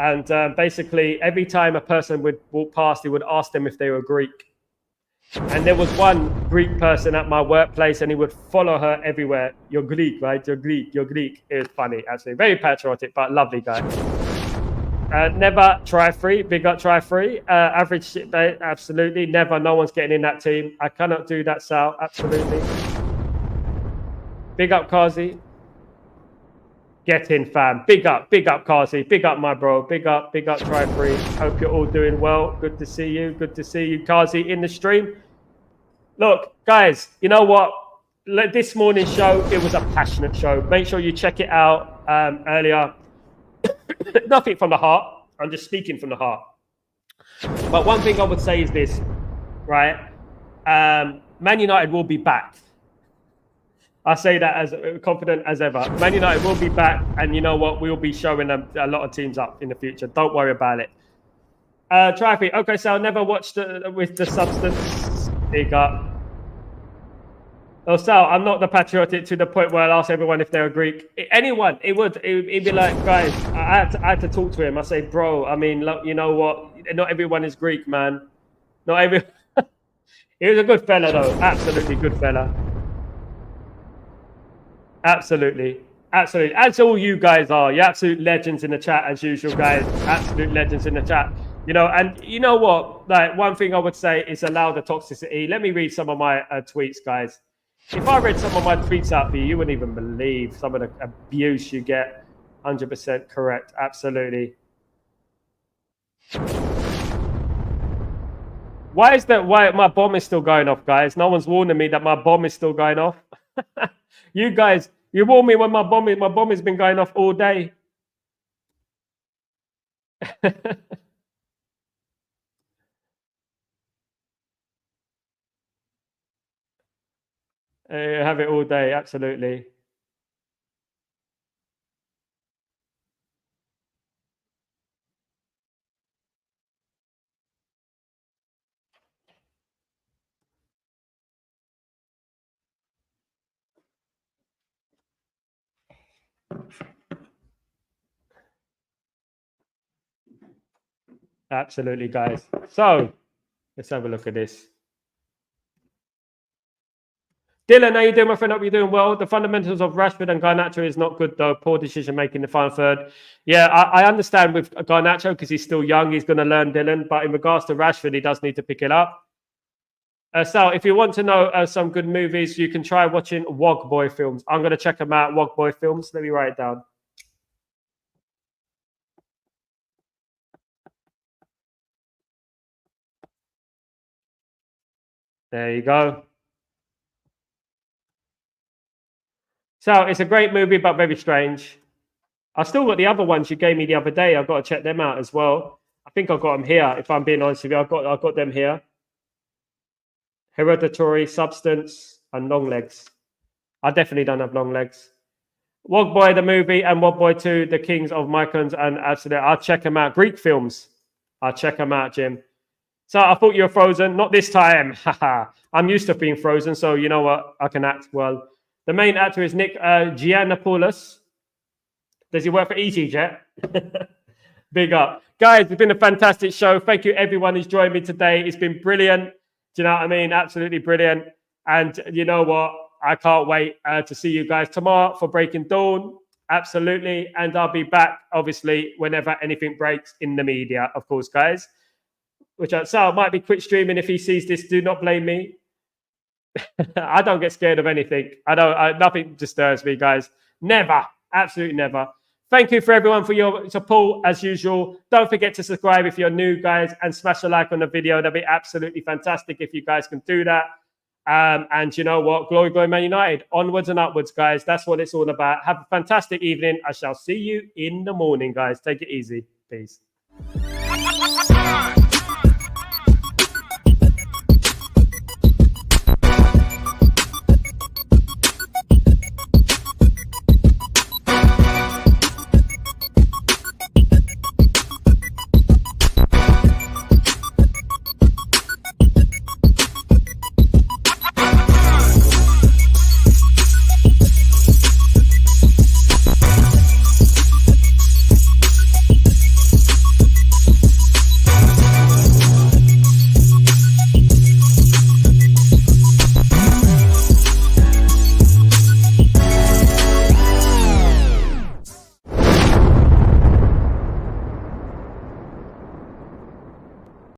And basically, every time a person would walk past, he would ask them if they were Greek. And there was one Greek person at my workplace, and he would follow her everywhere. You're Greek, right? You're Greek. You're Greek. It was funny, actually. Very patriotic, but lovely guy. Never Try-Free. Big up Try-Free. Average shit, mate. Absolutely. Never. No one's getting in that team. I cannot do that, Sal. Absolutely. Big up, Kazi. Get in, fam. Big up, Kazi. Big up, my bro. Big up, Try-Free. Hope you're all doing well. Good to see you. Good to see you, Kazi, in the stream. Look, guys, you know what? This morning's show, it was a passionate show. Make sure you check it out earlier. Nothing from the heart. I'm just speaking from the heart. But one thing I would say is this, right? Man United will be back. I say that as confident as ever. Man United will be back, and you know what? We'll be showing a lot of teams up in the future. Don't worry about it. Traffic. Okay, so I never watched with the substance. Big up. Oh, Sal, I'm not the patriotic to the point where I'll ask everyone if they're Greek. Anyone, it'd be like, guys, I had to talk to him. I say, bro, I mean, look, you know what? Not everyone is Greek, man. Not every. He was a good fella, though. Absolutely good fella. Absolutely. Absolutely. As all you guys are. You're absolute legends in the chat, as usual, guys. Absolute legends in the chat. You know, and you know what? Like, one thing I would say is allow the toxicity. Let me read some of my tweets, guys. If I read some of my tweets out for you, you wouldn't even believe some of the abuse you get. 100% correct. Absolutely. Why my bomb is still going off, guys? No one's warning me that my bomb is still going off. You guys, you warned me when my bomb has been going off all day. Have it all day, absolutely. Absolutely, guys. So let's have a look at this. Dylan, how you doing, my friend? Hope you're doing well. The fundamentals of Rashford and Garnacho is not good, though. Poor decision making the final third. Yeah, I understand with Garnacho because he's still young. He's going to learn, Dylan. But in regards to Rashford, he does need to pick it up. Sal, if you want to know some good movies, you can try watching Wog Boy films. I'm going to check them out, Wog Boy films. Let me write it down. There you go. So it's a great movie, but very strange. I still got the other ones you gave me the other day. I've got to check them out as well. I think I've got them here. If I'm being honest with you, I've got them here. Hereditary, Substance, and Long Legs. I definitely don't have long legs. Wog Boy the movie and Wog Boy 2, The Kings of Mykonos, and absolutely, I'll check them out. Greek films. I'll check them out, Jim. So I thought you were frozen. Not this time. I'm used to being frozen, so you know what? I can act well. The main actor is Nick Giannopoulos. Does he work for EasyJet? Big up. Guys, it's been a fantastic show. Thank you, everyone who's joined me today. It's been brilliant. Do you know what I mean? Absolutely brilliant. And you know what? I can't wait to see you guys tomorrow for Breaking Dawn. Absolutely. And I'll be back, obviously, whenever anything breaks in the media, of course, guys. Which Sal might be quit streaming if he sees this. Do not blame me. I don't get scared of anything. Nothing disturbs me, guys. Never. Absolutely never. Thank you for everyone for your support as usual. Don't forget to subscribe if you're new, guys, and smash a like on the video. That'd be absolutely fantastic if you guys can do that. And you know what? Glory, glory, Man United. Onwards and upwards, guys. That's what it's all about. Have a fantastic evening. I shall see you in the morning, guys. Take it easy. Peace.